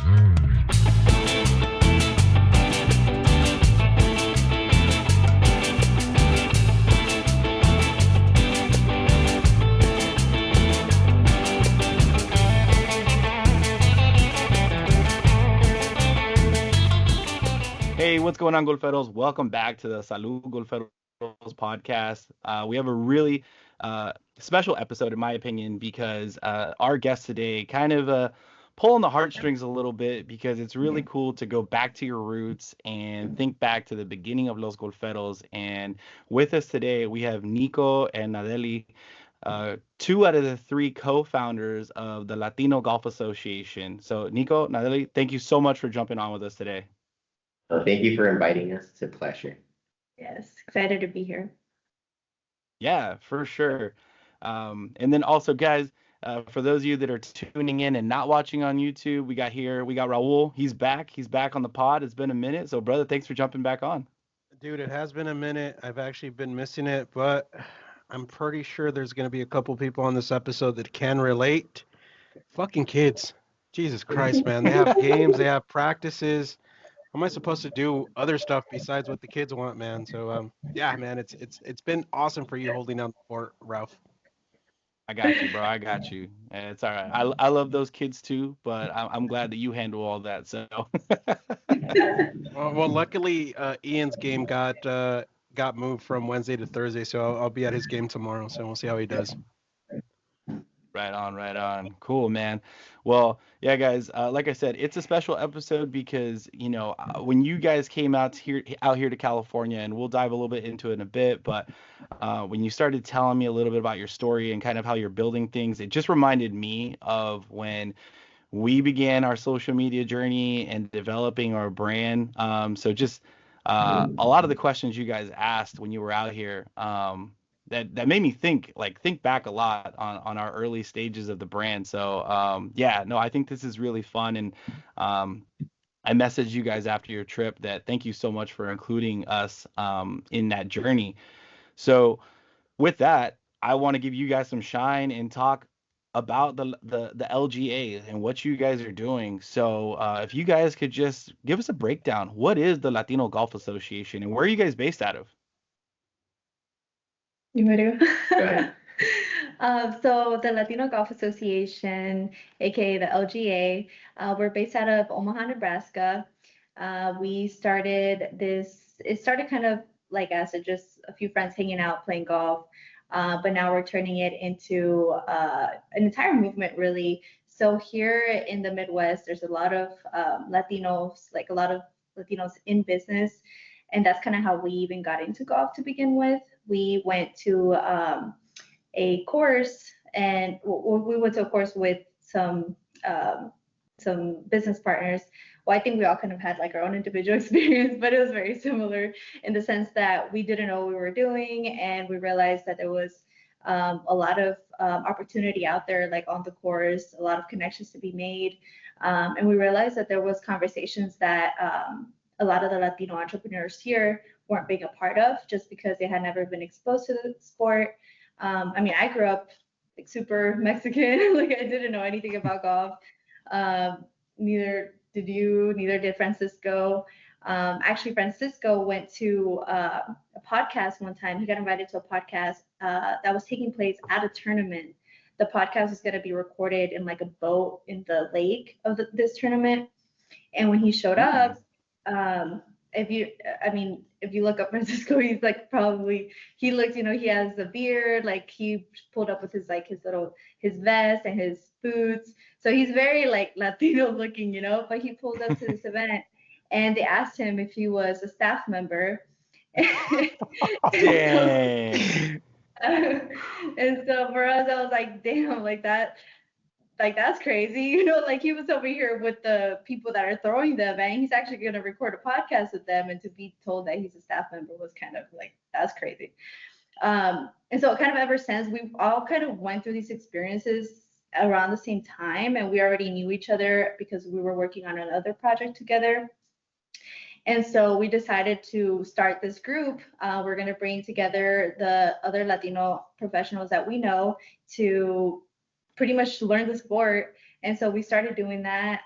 Hey, what's going on, Golferos? Welcome back to the Salud Golferos podcast. We have a really special episode, in my opinion, because our guest today kind of pulling the heartstrings a little bit because it's really cool to go back to your roots and think back to the beginning of Los Golferos. And with us today, we have Niko and Nadeli, two out of the three co-founders of the Latino Golf Association. So, Niko, Nadeli, thank you so much for jumping on with us today. Well, thank you for inviting us. It's a pleasure. Yes, excited to be here. Yeah, for sure. And then also, guys, for those of you that are tuning in and not watching on YouTube, we got Raul. He's back. He's back on the pod. It's been a minute. So, brother, thanks for jumping back on. Dude, it has been a minute. I've actually been missing it, but I'm pretty sure there's going to be a couple people on this episode that can relate. Fucking kids. Jesus Christ, man. They have games, they have practices. How am I supposed to do other stuff besides what the kids want, man? So, yeah, man, it's been awesome for you holding down the fort, Ralph. I got you, bro. I got you. It's all right. I love those kids too, but I'm glad that you handle all that. So. Well, luckily, Ian's game got moved from Wednesday to Thursday, so I'll be at his game tomorrow. So we'll see how he does. Right on. Cool, man. Well, yeah, guys, like I said, it's a special episode because, when you guys came out here to California, and we'll dive a little bit into it in a bit, but when you started telling me a little bit about your story and kind of how you're building things, it just reminded me of when we began our social media journey and developing our brand. So just a lot of the questions you guys asked when you were out here, that made me think back a lot on our early stages of the brand. So I think this is really fun. And I messaged you guys after your trip that thank you so much for including us in that journey. So with that, I want to give you guys some shine and talk about the LGA and what you guys are doing. So if you guys could just give us a breakdown, what is the Latino Golf Association and where are you guys based out of? You want to Go ahead. So the Latino Golf Association, aka the LGA, we're based out of Omaha, Nebraska. It started kind of like us, just a few friends hanging out, playing golf. But now we're turning it into an entire movement, really. So here in the Midwest, there's a lot of Latinos, like a lot of Latinos in business. And that's kind of how we even got into golf to begin with. We went to a course, and we went to a course with some business partners. Well, I think we all kind of had like our own individual experience, but it was very similar in the sense that we didn't know what we were doing, and we realized that there was a lot of opportunity out there, like on the course, a lot of connections to be made, and we realized that there was conversations that a lot of the Latino entrepreneurs here weren't being a part of just because they had never been exposed to the sport. I grew up like super Mexican, like I didn't know anything about golf. Neither did you, neither did Francisco. Actually, Francisco went to a podcast one time. He got invited to a podcast that was taking place at a tournament. The podcast was going to be recorded in like a boat in the lake of this tournament. And when he showed up, if you look up Francisco, he's like he looks, he has a beard, like he pulled up with his vest and his boots. So he's very like Latino looking, but he pulled up to this event and they asked him if he was a staff member. Dang. And so for us, I was like, damn, like that's crazy. Like he was over here with the people that are throwing them and he's actually going to record a podcast with them, and to be told that he's a staff member was kind of like, that's crazy. And so kind of ever since, we've all kind of went through these experiences around the same time, and we already knew each other because we were working on another project together. And so we decided to start this group. We're going to bring together the other Latino professionals that we know to pretty much learn the sport And so we started doing that.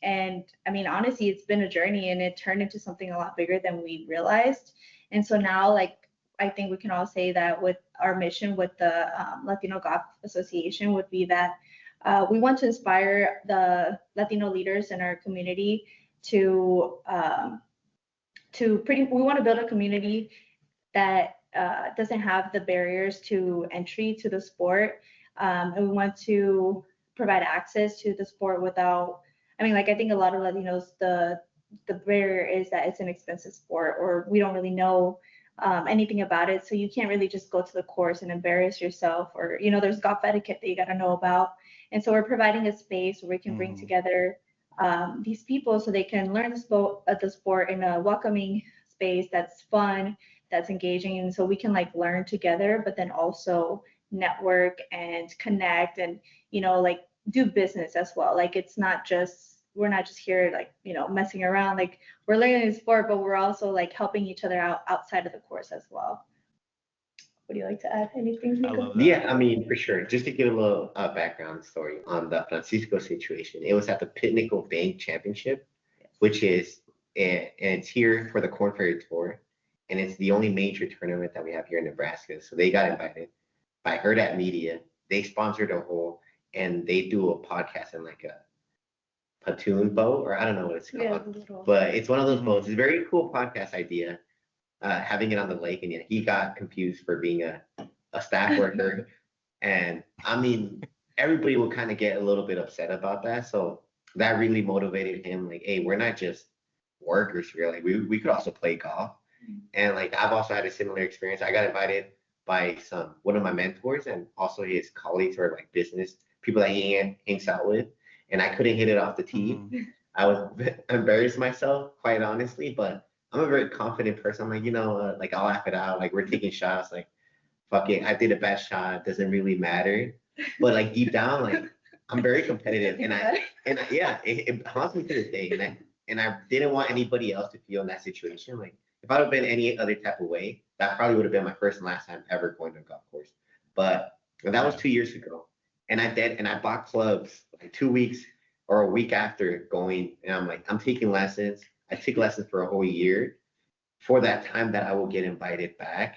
And I mean, honestly, it's been a journey, and it turned into something a lot bigger than we realized. And so now, like, I think we can all say that with our mission with the Latino Golf Association would be that we want to inspire the Latino leaders in our community to we want to build a community that doesn't have the barriers to entry to the sport. And we want to provide access to the sport without, I mean, like, I think a lot of Latinos, the barrier is that it's an expensive sport, or we don't really know anything about it. So you can't really just go to the course and embarrass yourself, or, you know, there's golf etiquette that you got to know about. And so we're providing a space where we can bring together these people so they can learn the sport in a welcoming space that's fun, that's engaging. And so we can like learn together, but then also network and connect and, you know, like do business as well. Like it's not just, we're not just here like, you know, messing around. Like we're learning the sport, but we're also like helping each other out outside of the course as well. Would you like to add anything, Niko? I love that. Yeah, I mean, for sure. Just to give a little background story on the Francisco situation, it was at the Pinnacle Bank Championship, which is, and it's here for the Corn Ferry Tour, and it's the only major tournament that we have here in Nebraska. So they got invited by Heard at Media. They sponsored a hole, and they do a podcast in like a pontoon boat, or I don't know what it's called, Yeah, but it's one of those boats. It's a very cool podcast idea. Having it on the lake, and he got confused for being a staff worker. And I mean, everybody will kind of get a little bit upset about that. So that really motivated him. Like, hey, we're not just workers here. Like, we could also play golf. And like, I've also had a similar experience. I got invited by one of my mentors and also his colleagues or like business people that he hangs out with. And I couldn't hit it off the tee. I was embarrassed myself, quite honestly, but I'm a very confident person. I'm like, you know, like I'll laugh it out. Like we're taking shots. Like, fuck it, I did a bad shot. Doesn't really matter. But like deep down, like I'm very competitive, and yeah, it haunts me to this day. And I didn't want anybody else to feel in that situation. Like if I would have been any other type of way, that probably would have been my first and last time ever going to a golf course. But that was 2 years ago, and I bought clubs like 2 weeks or a week after going, and I'm like, I'm taking lessons. I took lessons for a whole year for that time that I will get invited back.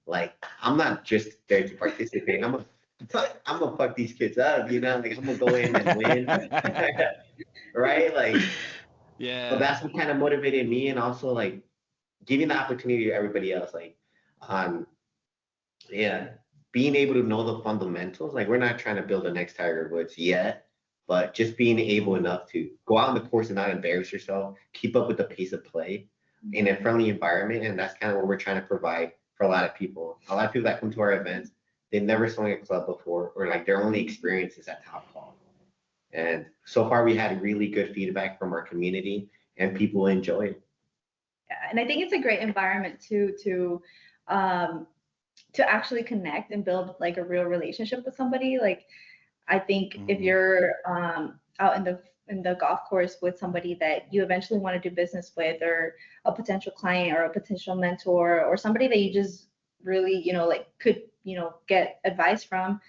Like, I'm not just there to participate. I'm gonna fuck these kids up, you know? Like, I'm gonna go in and win. Right? Like, Yeah. so that's what kind of motivated me, and also like giving the opportunity to everybody else. Like, yeah, being able to know the fundamentals. Like, we're not trying to build the next Tiger Woods yet, but just being able enough to go out on the course and not embarrass yourself, keep up with the pace of play in a friendly environment. And that's kind of what we're trying to provide for a lot of people. A lot of people that come to our events, they've never swung a club before, or like their only experience is at Top Golf. And so far, we had really good feedback from our community, and people enjoy it. Yeah, and I think it's a great environment to actually connect and build like a real relationship with somebody. Like, I think if you're out in the golf course with somebody that you eventually want to do business with, or a potential client or a potential mentor, or somebody that you just really, you know, like could, you know, get advice from,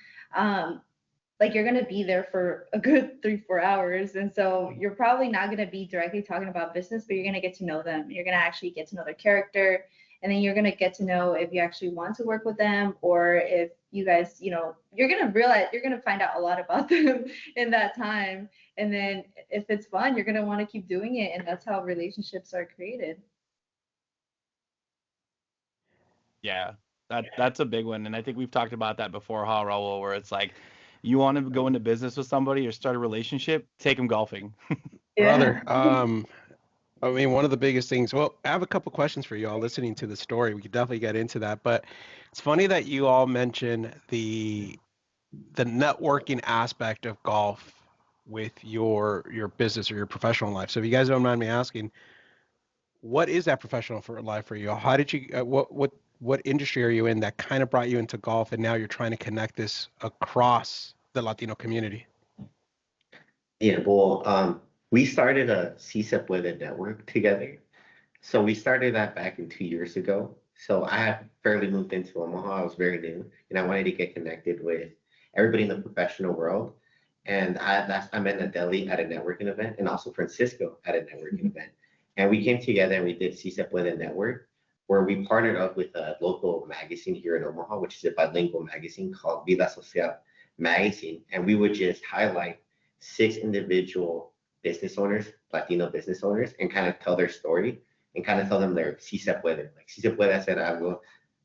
like you're going to be there for a good 3-4 hours. And so you're probably not going to be directly talking about business, but you're going to get to know them. You're going to actually get to know their character. And then you're going to get to know if you actually want to work with them, or if you guys, you know, you're going to realize, you're going to find out a lot about them in that time. And then if it's fun, you're going to want to keep doing it. And that's how relationships are created. Yeah, that's a big one. And I think we've talked about that before, huh, Raul, where it's like, you want to go into business with somebody or start a relationship, take them golfing. Brother, I mean, one of the biggest things, well, I have a couple questions for you all listening to the story. We could definitely get into that, but it's funny that you all mention the networking aspect of golf with your business or your professional life. So if you guys don't mind me asking, what is that professional life for you? How did you, what industry are you in that kind of brought you into golf, and now you're trying to connect this across the Latino community? Yeah, well, we started a CSEP with a network together. So we started that back in 2 years ago. So I had fairly moved into Omaha. I was very new, and I wanted to get connected with everybody in the professional world. And I met Nadeli at a networking event, and also Francisco at a networking event. And we came together and we did Si Se Puede Network, where we partnered up with a local magazine here in Omaha, which is a bilingual magazine called Vida Social Magazine. And we would just highlight 6 individual business owners, Latino business owners, and kind of tell their story and kind of tell them their Si Se Puede, like Si Se Puede hacer algo,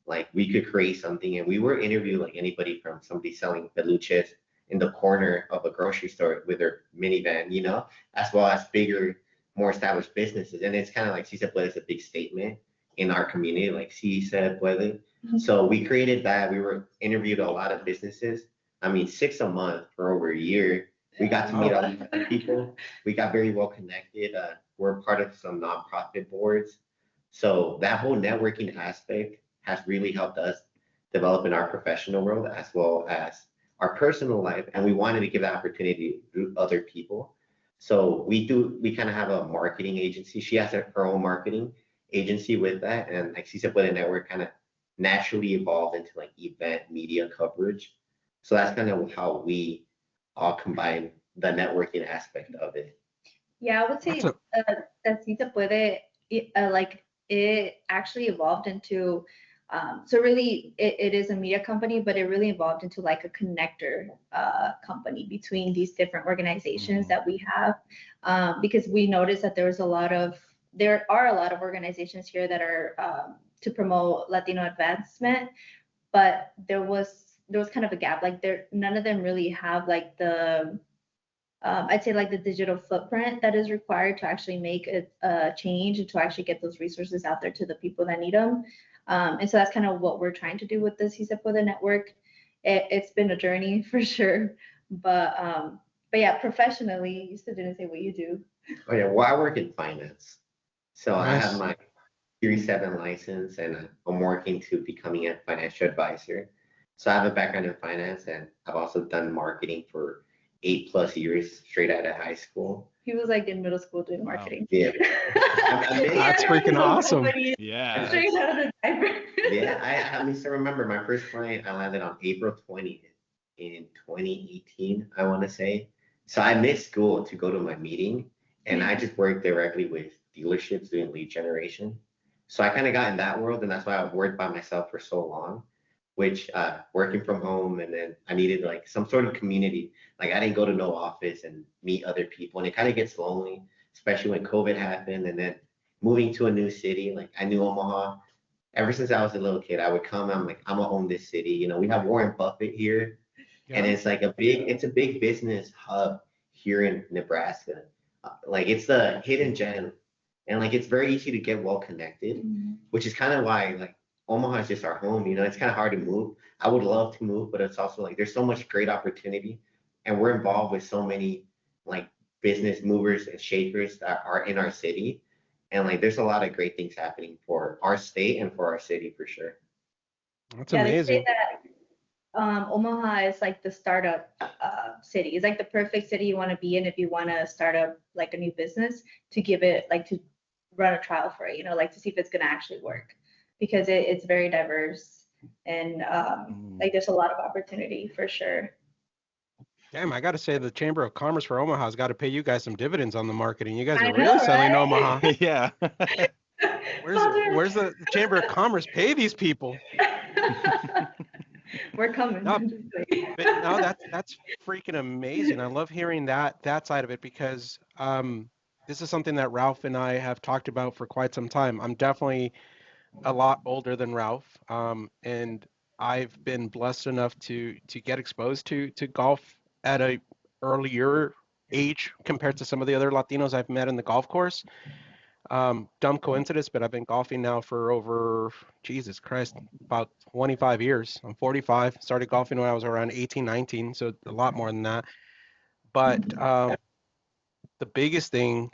like we could create something. And we were interviewed like anybody from somebody selling peluches in the corner of a grocery store with their minivan, as well as bigger, more established businesses. And it's kind of like Si Se Puede is a big statement in our community, like Si Se Puede. So we created that. We were interviewed a lot of businesses. I mean, 6 a month for over a year. We got to meet all these other people. We got very well connected. We're part of some nonprofit boards. So that whole networking aspect has really helped us develop in our professional world as well as our personal life. And we wanted to give that opportunity to other people. So we kind of have a marketing agency. She has her own marketing agency with that. And like Si Se Puede Network kind of naturally evolved into like event media coverage. So that's kind of how we all combine the networking aspect of it. Yeah, I would say that Si Se Puede, it actually evolved into, so really it is a media company, but it really evolved into like a connector company between these different organizations that we have, because we noticed that there are a lot of organizations here that are to promote Latino advancement, but there was kind of a gap. Like none of them really have like the I'd say like the digital footprint that is required to actually make a change and to actually get those resources out there to the people that need them. And so that's kind of what we're trying to do with the Si Se Puede network. It's been a journey for sure, but yeah, professionally, you still didn't say what you do. Oh yeah, well I work in finance, so I Nice. have my Series 7 license, and I'm working to becoming a financial advisor. So I have a background in finance, and I've also done marketing for 8+ years straight out of high school. He was like in middle school doing Wow. marketing. Yeah. That's freaking awesome. Yeah. Straight out of the diaper. Yeah, I still remember my first client. I landed on April 20th in 2018, I want to say. So I missed school to go to my meeting, and I just worked directly with dealerships doing lead generation. So I kind of got in that world, and that's why I've worked by myself for so long, which working from home, and then I needed like some sort of community. Like I didn't go to no office and meet other people, and it kind of gets lonely, especially when COVID happened, and then moving to a new city. Like I knew Omaha. Ever since I was a little kid, I would come. I'm like, I'm gonna own this city. We have Warren Buffett here, and it's like it's a big business hub here in Nebraska. Like it's the hidden gem, and like it's very easy to get well connected, which is kind of why like Omaha is just our home. It's kind of hard to move. I would love to move, but it's also like there's so much great opportunity, and we're involved with so many like business movers and shakers that are in our city, and like there's a lot of great things happening for our state and for our city for sure. That's Yeah, they amazing. say that Omaha is like the startup city. It's like the perfect city you want to be in if you want to start up like a new business, to give it like to run a trial for it, like to see if it's gonna actually work, because it's very diverse, and like there's a lot of opportunity for sure. Damn, I got to say the Chamber of Commerce for Omaha has got to pay you guys some dividends on the marketing. You guys I are know, really selling right? Omaha. Yeah. Where's the Chamber of Commerce pay these people? We're coming. No, but no, that's freaking amazing. I love hearing that side of it, because this is something that Ralph and I have talked about for quite some time. I'm definitely a lot older than Ralph, and I've been blessed enough to get exposed to golf at a earlier age compared to some of the other Latinos I've met in the golf course. Dumb coincidence, but I've been golfing now for over, Jesus Christ, about 25 years. I'm 45, started golfing when I was around 18, 19, so a lot more than that. But the biggest thing,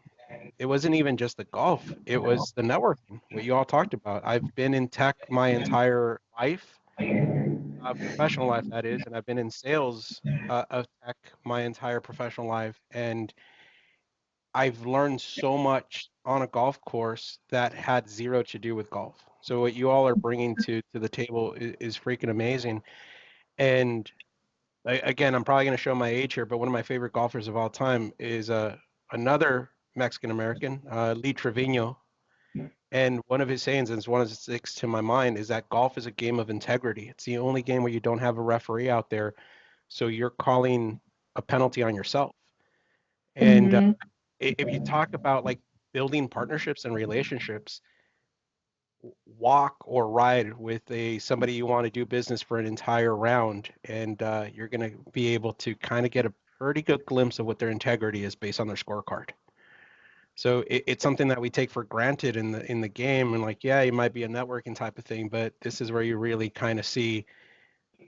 it wasn't even just the golf, it was the networking, what you all talked about. I've been in tech my entire life, professional life that is, and I've been in sales of tech my entire professional life. And I've learned so much on a golf course that had zero to do with golf. So what you all are bringing to the table is freaking amazing. And again, I'm probably going to show my age here, but one of my favorite golfers of all time is another Mexican American, Lee Trevino. And one of his sayings, and it's one that sticks to my mind, is that golf is a game of integrity. It's the only game where you don't have a referee out there, so you're calling a penalty on yourself. And Mhm. if you talk about like building partnerships and relationships, walk or ride with somebody you want to do business for an entire round, and you're going to be able to kind of get a pretty good glimpse of what their integrity is based on their scorecard. So it's something that we take for granted in the game, and like, yeah, you might be a networking type of thing, but this is where you really kind of see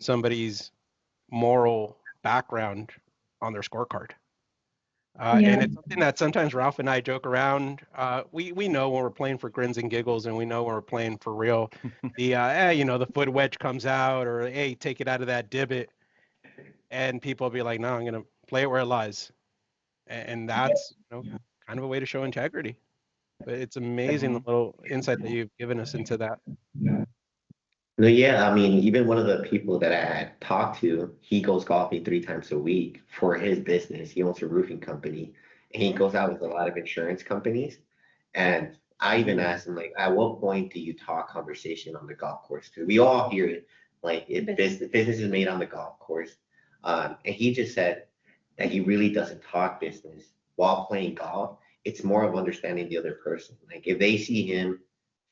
somebody's moral background on their scorecard. And Yeah. it's something that sometimes Ralph and I joke around. We know when we're playing for grins and giggles, and we know when we're playing for real. The foot wedge comes out, or hey, take it out of that divot, and people will be like, no, I'm gonna play it where it lies, and that's kind of a way to show integrity. But it's amazing the Mhm. little insight that you've given us into that. No, yeah, I mean, even one of the people that I had talked to, he goes golfing 3 times a week for his business. He owns a roofing company, and he goes out with a lot of insurance companies. And I even asked him, like, at what point do you talk conversation on the golf course? Because we all hear it, like, business is made on the golf course. And he just said that he really doesn't talk business while playing golf. It's more of understanding the other person. Like, if they see him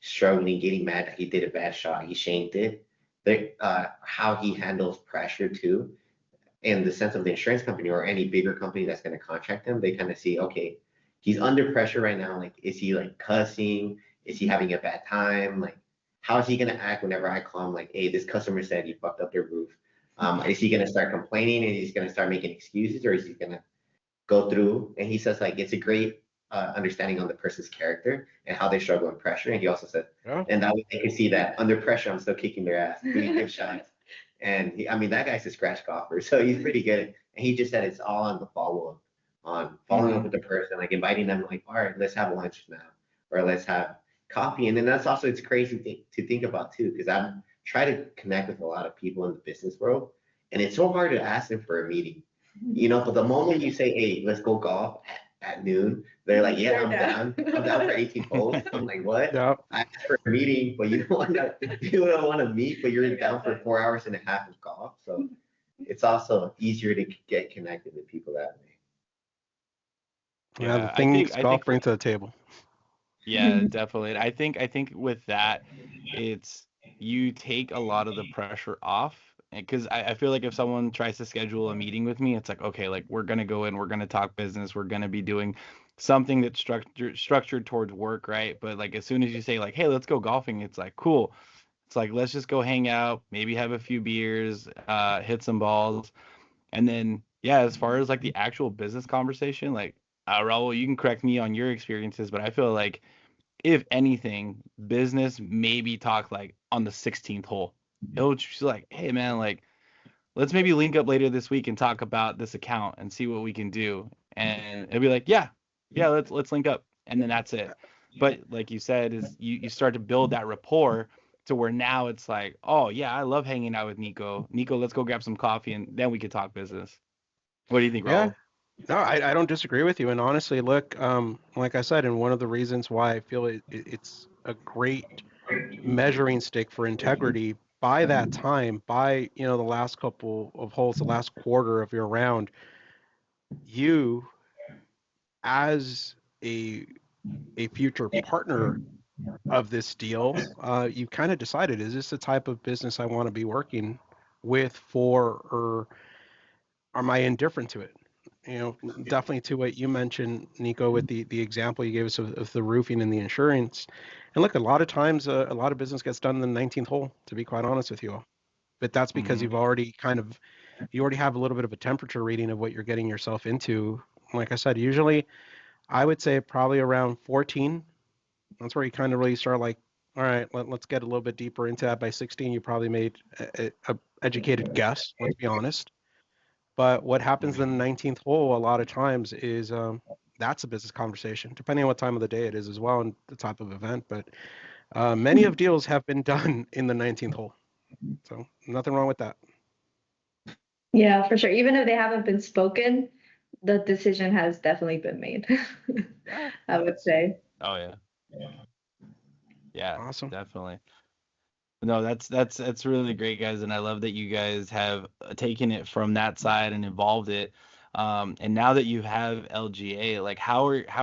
struggling, getting mad that he did a bad shot, he shanked it. How he handles pressure too, in the sense of the insurance company or any bigger company that's going to contract him, they kind of see, okay, he's under pressure right now. Like, is he like cussing? Is he having a bad time? Like, how is he going to act whenever I call him? Like, hey, this customer said you fucked up their roof. Is he going to start complaining and he's going to start making excuses, or is he going to go through? And he says like it's a great understanding on the person's character and how they struggle with pressure. And he also said, Yeah. and that way they can see that under pressure, I'm still kicking their ass, doing good shots. And I mean, that guy's a scratch golfer, so he's pretty good. And he just said it's all on the follow up, on following up with the person, like inviting them, like, all right, let's have lunch now, or let's have coffee. And then that's also it's crazy to think about too, because I've tried to connect with a lot of people in the business world, and it's so hard to ask them for a meeting. But the moment you say, "Hey, let's go golf at noon," they're like, "Yeah, They're I'm down. down. I'm down for 18 holes." I'm like, "What?" Yeah. I asked for a meeting, but you don't want to meet, but you're down for 4 hours and a half of golf. So it's also easier to get connected with people that way. Yeah, the Yeah, I think things I golf think bring to the table. yeah, definitely. I think with that, it's you take a lot of the pressure off. Because I feel like if someone tries to schedule a meeting with me, it's like, okay, like we're gonna go in, we're gonna talk business, we're gonna be doing something that's structured towards work, right? But like as soon as you say like, hey, let's go golfing, it's like cool. It's like let's just go hang out, maybe have a few beers, hit some balls, and then yeah, as far as like the actual business conversation, like Raul, you can correct me on your experiences, but I feel like if anything, business maybe talk like on the 16th hole. It'll just like, hey man, like let's maybe link up later this week and talk about this account and see what we can do. And it'll be like, yeah, let's link up, and then that's it. But like you said, is you start to build that rapport to where now it's like, oh yeah, I love hanging out with Nico. Nico, let's go grab some coffee and then we could talk business. What do you think, Yeah. Raul? No, I don't disagree with you. And honestly, look, like I said, and one of the reasons why I feel it's a great measuring stick for integrity by that time, by the last couple of holes, the last quarter of your round, you as a future partner of this deal, you kind of decided, is this the type of business I want to be working with for, or am I indifferent to it? Definitely to what you mentioned, Nico, with the example you gave us of the roofing and the insurance. And look, a lot of times, a lot of business gets done in the 19th hole, to be quite honest with you all. But that's because Mm-hmm. you already have a little bit of a temperature reading of what you're getting yourself into. Like I said, usually I would say probably around 14. That's where you kind of really start like, all right, let's get a little bit deeper into that. By 16, you probably made a educated guess, let's be honest. But what happens in the 19th hole a lot of times is that's a business conversation, depending on what time of the day it is as well and the type of event. But many of deals have been done in the 19th hole. So nothing wrong with that. Yeah, for sure. Even if they haven't been spoken, the decision has definitely been made. Yeah. I would say. Oh yeah. Yeah, Awesome. definitely. No, that's really great, guys, and I love that you guys have taken it from that side and evolved it. And now that you have LGA, like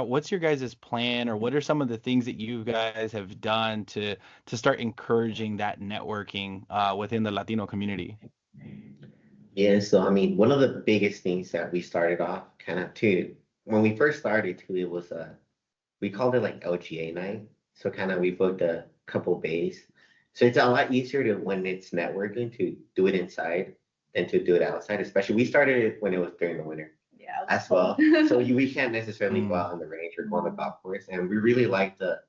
what's your guys' plan, or what are some of the things that you guys have done to start encouraging that networking within the Latino community? Yeah, so I mean, one of the biggest things that we started off kind of too, when we first started too, it was we called it like LGA night. So kind of we booked a couple days. So it's a lot easier to when it's networking to do it inside than to do it outside. Especially we started it when it was during the winter Yeah, it was as cold. well. So we can't necessarily go Mm, out on the range or go on the golf course, and we really like the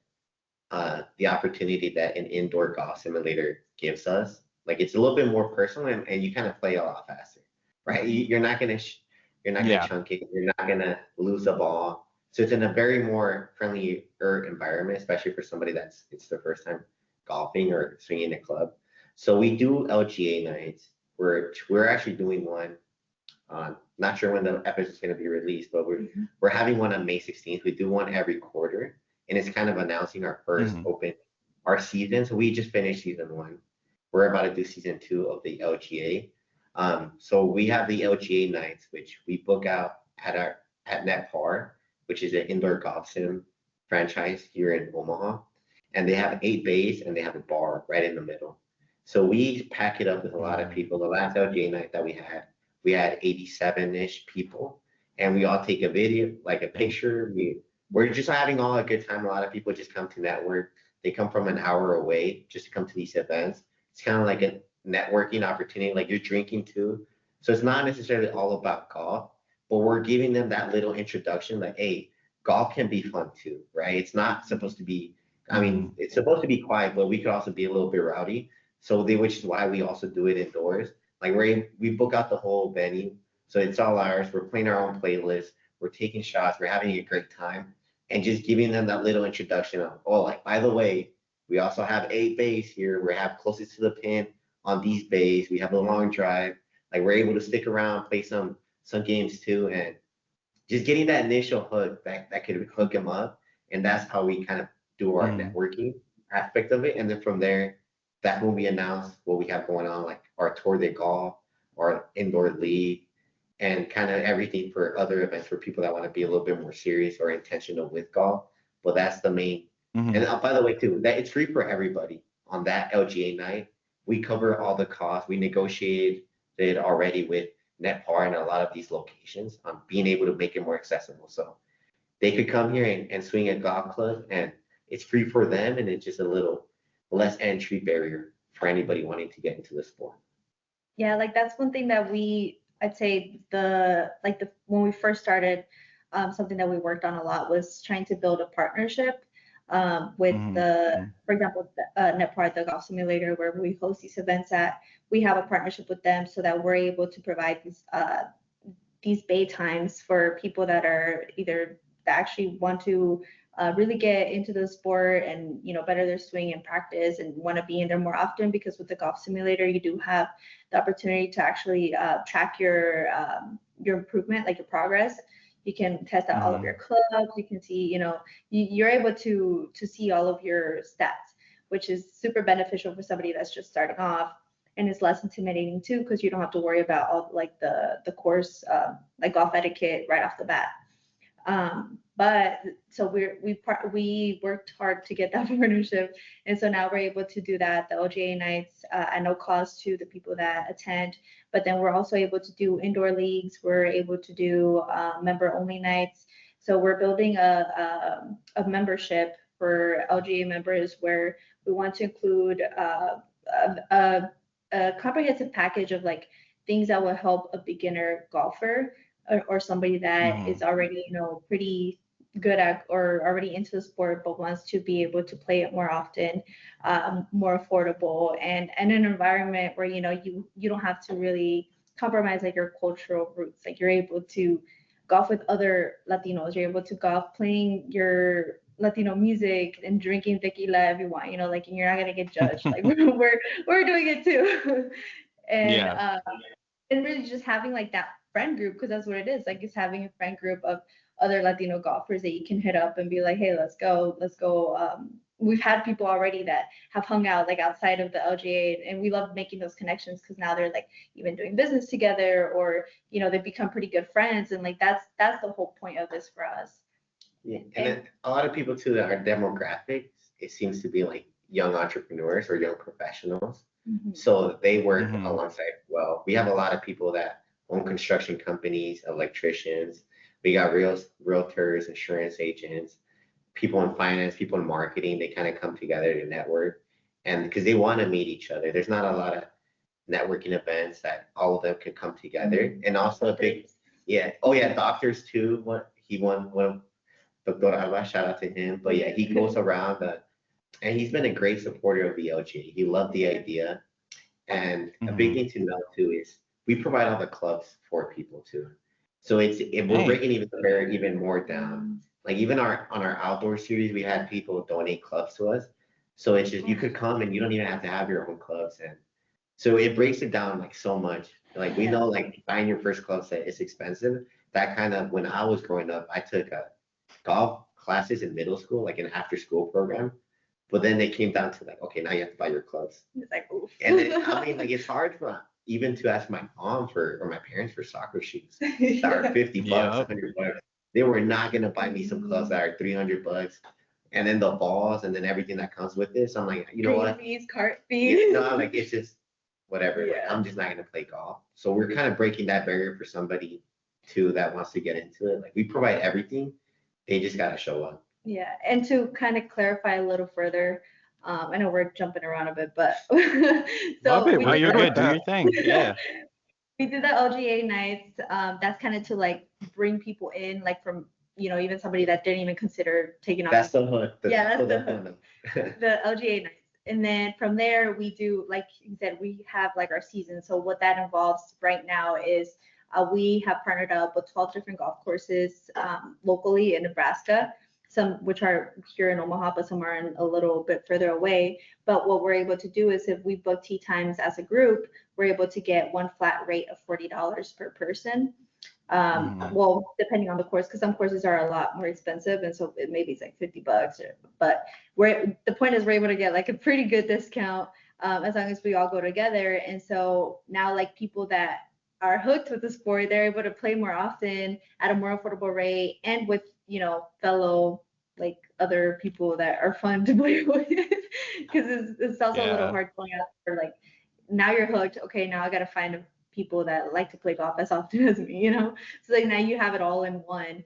opportunity that an indoor golf simulator gives us. Like it's a little bit more personal, and you kind of play a lot faster, right? You're not gonna you're not gonna yeah. chunk it. You're not gonna lose the ball. So it's in a very more friendlier environment, especially for somebody that's it's their first time golfing or swinging a club. So we do LGA nights. We're actually doing one. Not sure when the episode is going to be released, but we're having one on May 16th. We do one every quarter, and it's kind of announcing our first Hmm. open our season. So we just finished season one. We're about to do season two of the LGA. So we have the LGA nights, which we book out at Net Par, which is an indoor golf sim franchise here in Omaha, and they have 8 bays and they have a bar right in the middle. So we pack it up with a lot of Mm, people. The last LGA night that we had 87-ish people, and we all take a video, like a dang. picture. We're just having all a good time. A lot of people just come to network. They come from an hour away just to come to these events. It's kind of like a networking opportunity, like you're drinking too. So it's not necessarily all about golf, but we're giving them that little introduction, like, hey, golf can be fun too, right? It's not supposed to be, I mean, Hmm. it's supposed to be quiet, but we could also be a little bit rowdy. Which is why we also do it indoors. Like we book out the whole venue, so it's all ours. We're playing our own playlist. We're taking shots. We're having a great time, and just giving them that little introduction of, oh, like by the way, we also have 8 bays here. We have closest to the pin on these bays. We have a long drive. Like we're able to stick around, play some games too, and just getting that initial hook that could hook them up, and that's how we kind of do our Mm, networking aspect of it. And then from there, that's when we announce what we have going on, like our tour de golf, our indoor league, and kind of everything for other events for people that want to be a little bit more serious or intentional with golf. But that's the main. And hmm. by the way, too, that it's free for everybody on that LGA night. We cover all the costs. We negotiated it already with Netpar and a lot of these locations on being able to make it more accessible. So they could come here and swing at golf club, and it's free for them, and it's just a little less entry barrier for anybody wanting to get into the sport. Yeah, like that's one thing that I'd say the when we first started, something that we worked on a lot was trying to build a partnership with Hmm. for example, NetPart, the golf simulator, where we host these events at. We have a partnership with them so that we're able to provide these bay times for people that are either that actually want to really get into the sport and better their swing and practice and want to be in there more often, because with the golf simulator you do have the opportunity to actually track your improvement, like your progress. You can test out all of your Hmm. clubs. You can see, you're able to see all of your stats, which is super beneficial for somebody that's just starting off, and it's less intimidating too, because you don't have to worry about all like the course like golf etiquette right off the bat. But so we worked hard to get that partnership, and so now we're able to do that, the LGA nights, at no cost to the people that attend. But then we're also able to do indoor leagues. We're able to do member only nights. So we're building a membership for LGA members where we want to include a comprehensive package of like things that will help a beginner golfer, or somebody that Hmm. is already pretty good at or already into the sport but wants to be able to play it more often, more affordable, and an environment where you don't have to really compromise like your cultural roots. Like you're able to golf with other Latinos. You're able to golf playing your Latino music and drinking tequila if you want, like, and you're not gonna get judged. Like we're doing it too. And Yeah. and really just having like that friend group, because that's what it is. Like it's having a friend group of other Latino golfers that you can hit up and be like, hey, let's go. We've had people already that have hung out like outside of the LGA, and we love making those connections because now they're like even doing business together, or they've become pretty good friends, and like that's the whole point of this for us. Yeah, and then a lot of people too that are demographics, it seems to be like young entrepreneurs or young professionals. Mhm. So they work Mhm. alongside. Well, we have a lot of people that own construction companies, electricians. We got realtors, insurance agents, people in finance, people in marketing. They kind of come together to network, and because they want to meet each other. There's not a lot of networking events that all of them can come together. And also a big, yeah. Oh yeah, doctors too. He won one of Dr. Alba, shout out to him. But yeah, he goes around and he's been a great supporter of the LGA. He loved the idea. And a big Mhm. thing to know too is we provide all the clubs for people too. So we're Hey. breaking even the barrier even more down. Like even on our outdoor series, we had people donate clubs to us. So it's just you could come and you don't even have to have your own clubs. And so it breaks it down like so much. Like we know like buying your first club set is expensive. That kind of when I was growing up, I took golf classes in middle school, like an after school program. But then they came down to like, okay, now you have to buy your clubs. It's like, oof. And then I mean, like it's hard for even to ask my mom for or my parents for soccer shoes that are 50 bucks, Yep. 100 bucks. They were not gonna buy me some clubs that are 300 bucks. And then the balls and then everything that comes with it. So I'm like, you know what? Fees, cart Yeah, fees. no, I'm like it's just whatever. Like Yeah. I'm just not gonna play golf. So we're kind of breaking that barrier for somebody too that wants to get into it. Like we provide everything. They just gotta show up. Yeah, and to kind of clarify a little further, I know we're jumping around a bit, but Love so it. we No, We're did you're good with good. Do the your that. thing. Yeah. we did the LGA nights. That's kind of to like bring people in, like from even somebody that didn't even consider taking on That's the hook. Yeah, That's that's the the hook. the LGA nights. And then from there, we do, like you said, we have like our season. So what that involves right now is we have partnered up with 12 different golf courses locally in Nebraska, some which are here in Omaha, but some are in a little bit further away. But what we're able to do is if we book tee times as a group, we're able to get one flat rate of $40 per person. Mhm. Well, depending on the course, because some courses are a lot more expensive, and so maybe it's like $50. But the point is we're able to get like a pretty good discount as long as we all go together. And so now like people that are hooked with the sport, they're able to play more often at a more affordable rate, and with fellow like other people that are fun to play with, because it's also a little Yeah. hard going out for like now you're hooked. Okay, now I gotta find people that like to play golf as often as me. So like now you have it all in one.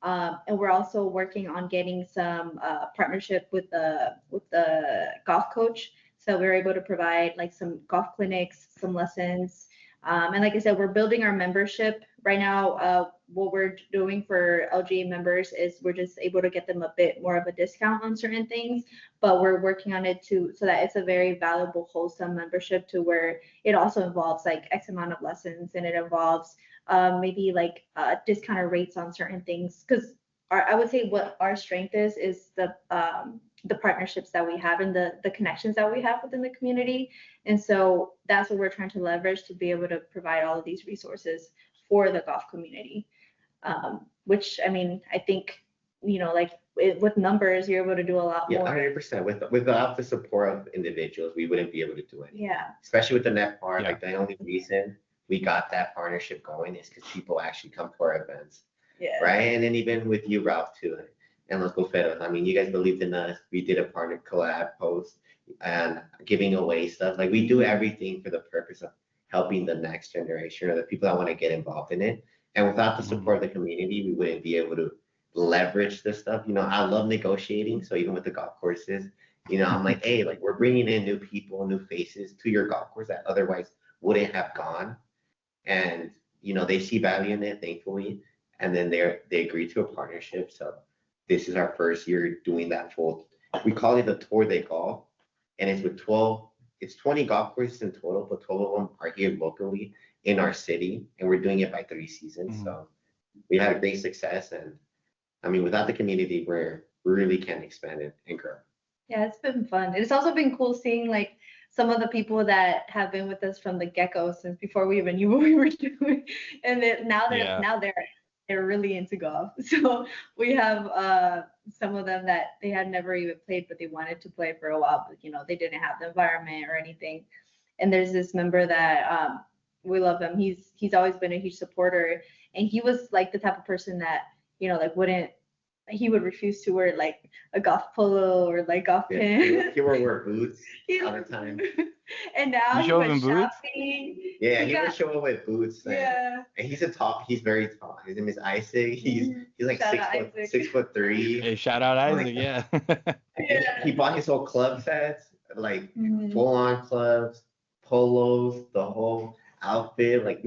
And we're also working on getting some partnership with the golf coach. So we're able to provide like some golf clinics, some lessons. And like I said, we're building our membership right now. What we're doing for LGA members is we're just able to get them a bit more of a discount on certain things, but we're working on it too, so that it's a very valuable, wholesome membership to where it also involves like X amount of lessons, and it involves maybe like discounted rates on certain things. Because I would say what our strength is the partnerships that we have and the connections that we have within the community. And so that's what we're trying to leverage to be able to provide all of these resources for the golf community. Which I mean, I think like with numbers, you're able to do a lot Yeah, more. 100%. Without the support of individuals, we wouldn't be able to do anything. Yeah. Especially with the net part, Yeah. like the only reason we got that partnership going is because people actually come to our events, Yeah. right? And then even with you, Ralph, too, and Los Golferos. I mean, you guys believed in us. We did a partner collab post and giving away stuff. Like we do everything for the purpose of helping the next generation or the people that want to get involved in it. And without the Mhm. support of the community, we wouldn't be able to leverage this stuff. I love negotiating. So even with the golf courses, I'm like, hey, like we're bringing in new people, new faces to your golf course that otherwise wouldn't have gone. And, they see value in it, thankfully. And then they agree to a partnership. So this is our first year doing that full. We call it the Tour de Golf. And it's with 12, it's 20 golf courses in total, but 12 of them are here locally in our city. And we're doing it by 3 seasons. Mhm. So we had a great success. And I mean, without the community, we really can't expand it and grow. Yeah, it's been fun. It's also been cool seeing like some of the people that have been with us from the get-go since before we even knew what we were doing, and then now they're really into golf. So we have some of them that they had never even played, but they wanted to play for a while, but they didn't have the environment or anything. And there's this member that we love him. He's always been a huge supporter, and he was like the type of person that like wouldn't he would refuse to wear like a golf polo or like golf pants. He would wear boots all the time. And now he went shopping. Yeah, he would show up with boots. Yeah. And he's very tall. His name is Isaac. He's like 6'3". Hey, shout out Isaac, yeah. He bought his whole club sets, like full on clubs, polos, the whole outfit. Like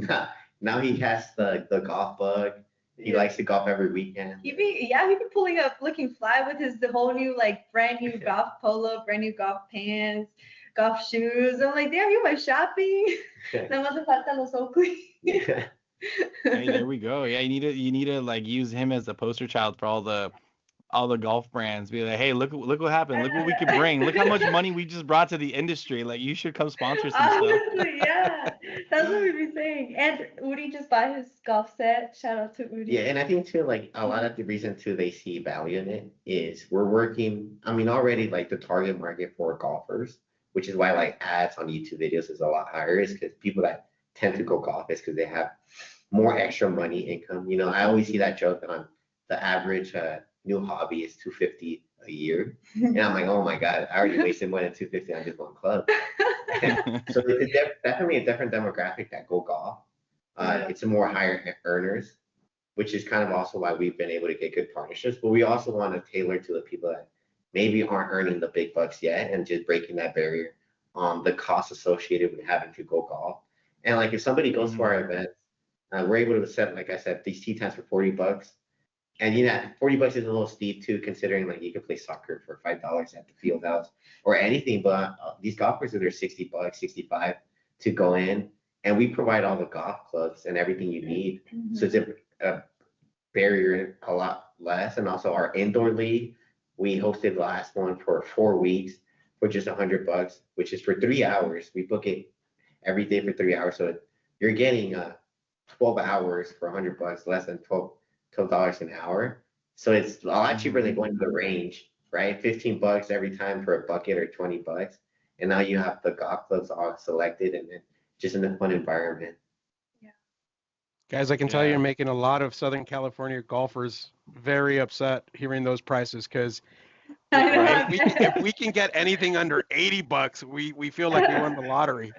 now he has the golf bug. He likes to golf every weekend. He'd be pulling up looking fly with the whole new like brand new golf polo, brand new golf pants, golf shoes. I'm like, damn, you went shopping. Nada más le faltan los Oakley. Yeah. Hey, there we go. Yeah, you need to like use him as the poster child for all the golf brands. Be like, hey, look what happened. Look what we could bring. Look how much money we just brought to the industry. Like, you should come sponsor some stuff. Yeah, that's what we'd be saying. And Udi just bought his golf set. Shout out to Udi. Yeah, and I think too, like a lot of the reason too they see value in it is we're working. I mean, already like the target market for golfers, which is why like ads on YouTube videos is a lot higher, is because people that tend to go golf is because they have more extra money income. I always see that joke that on the average new hobby is $250 a year, and I'm like, oh my god, I already wasted more than $250 on just one club. So it's definitely a different demographic that go golf. It's a more higher earners, which is kind of also why we've been able to get good partnerships. But we also want to tailor to the people that maybe aren't earning the big bucks yet, and just breaking that barrier on the cost associated with having to go golf. And like if somebody goes to our events, we're able to set, like I said, these tee times for $40. And $40 is a little steep too, considering like you could play soccer for $5 at the field house or anything. But these golfers are there $60, $65 to go in, and we provide all the golf clubs and everything you need. So it's a barrier a lot less. And also our indoor league, we hosted the last one for 4 weeks for just $100, which is for 3 hours. We book it every day for 3 hours, so you're getting 12 hours for $100, less than $12 an hour. So it's a lot cheaper than going to the range, right? $15 every time for a bucket, or $20. And now you have the golf clubs all selected, and then just in a fun environment. Yeah. Guys, I can tell you're making a lot of Southern California golfers very upset hearing those prices, because if we can get anything under $80, we feel like we won the lottery.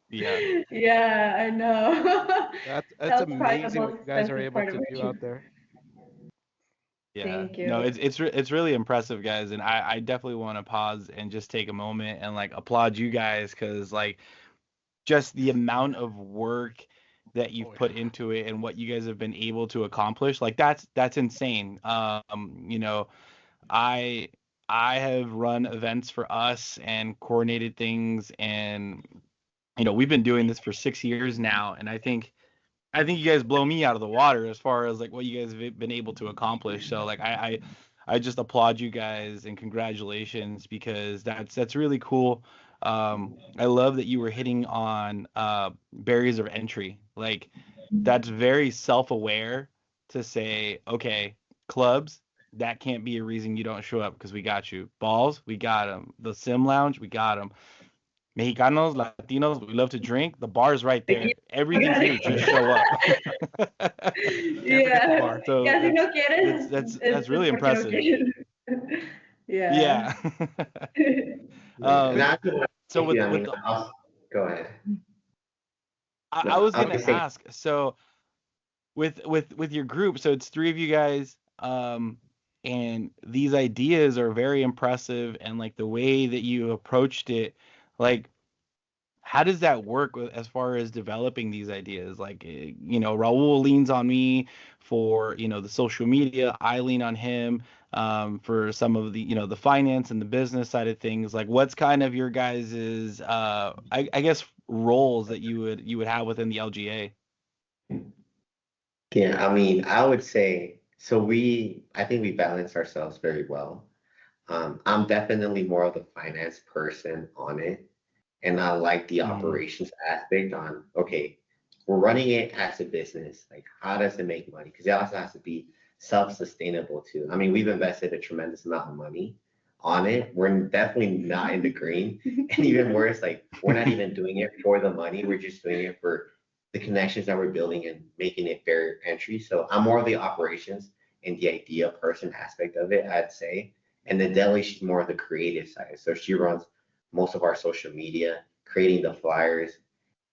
Yeah, I know. That's amazing what you guys are able to do out there. Yeah. Thank you. No, it's really impressive, guys, and I definitely want to pause and just take a moment and like applaud you guys, because like just the amount of work that you've put into it and what you guys have been able to accomplish, like that's insane. I have run events for us and coordinated things, and we've been doing this for 6 years now, and I think you guys blow me out of the water as far as like what you guys have been able to accomplish. So like I just applaud you guys and congratulations, because that's really cool. I love that you were hitting on barriers of entry. Like that's very self-aware to say, okay, clubs, that can't be a reason you don't show up, because we got you. Balls, we got them. The sim lounge, we got them. Mexicanos, Latinos, we love to drink. The bar's right there. Everything's here. Just show up. Yeah. So that's really impressive. Yeah. So with go ahead. I was gonna ask. So with your group, so it's 3 of you guys, and these ideas are very impressive, and like the way that you approached it, like how does that work as far as developing these ideas? Like, Raul leans on me for, the social media. I lean on him for some of the, the finance and the business side of things. Like, what's kind of your guys's, I guess, roles that you would have within the LGA? Yeah, I mean, I would say, so I think we balance ourselves very well. I'm definitely more of the finance person on it. and I like the operations aspect on, okay, we're running it as a business. Like, how does it make money? Because it also has to be self-sustainable too. I mean, we've invested a tremendous amount of money on it. We're definitely not in the green. And even worse, like, we're not even doing it for the money. We're just doing it for the connections that we're building and making it fair entry. So I'm more of the operations and the idea person aspect of it, I'd say. And then Deli, she's more of the creative side. So she runs most of our social media, creating the flyers,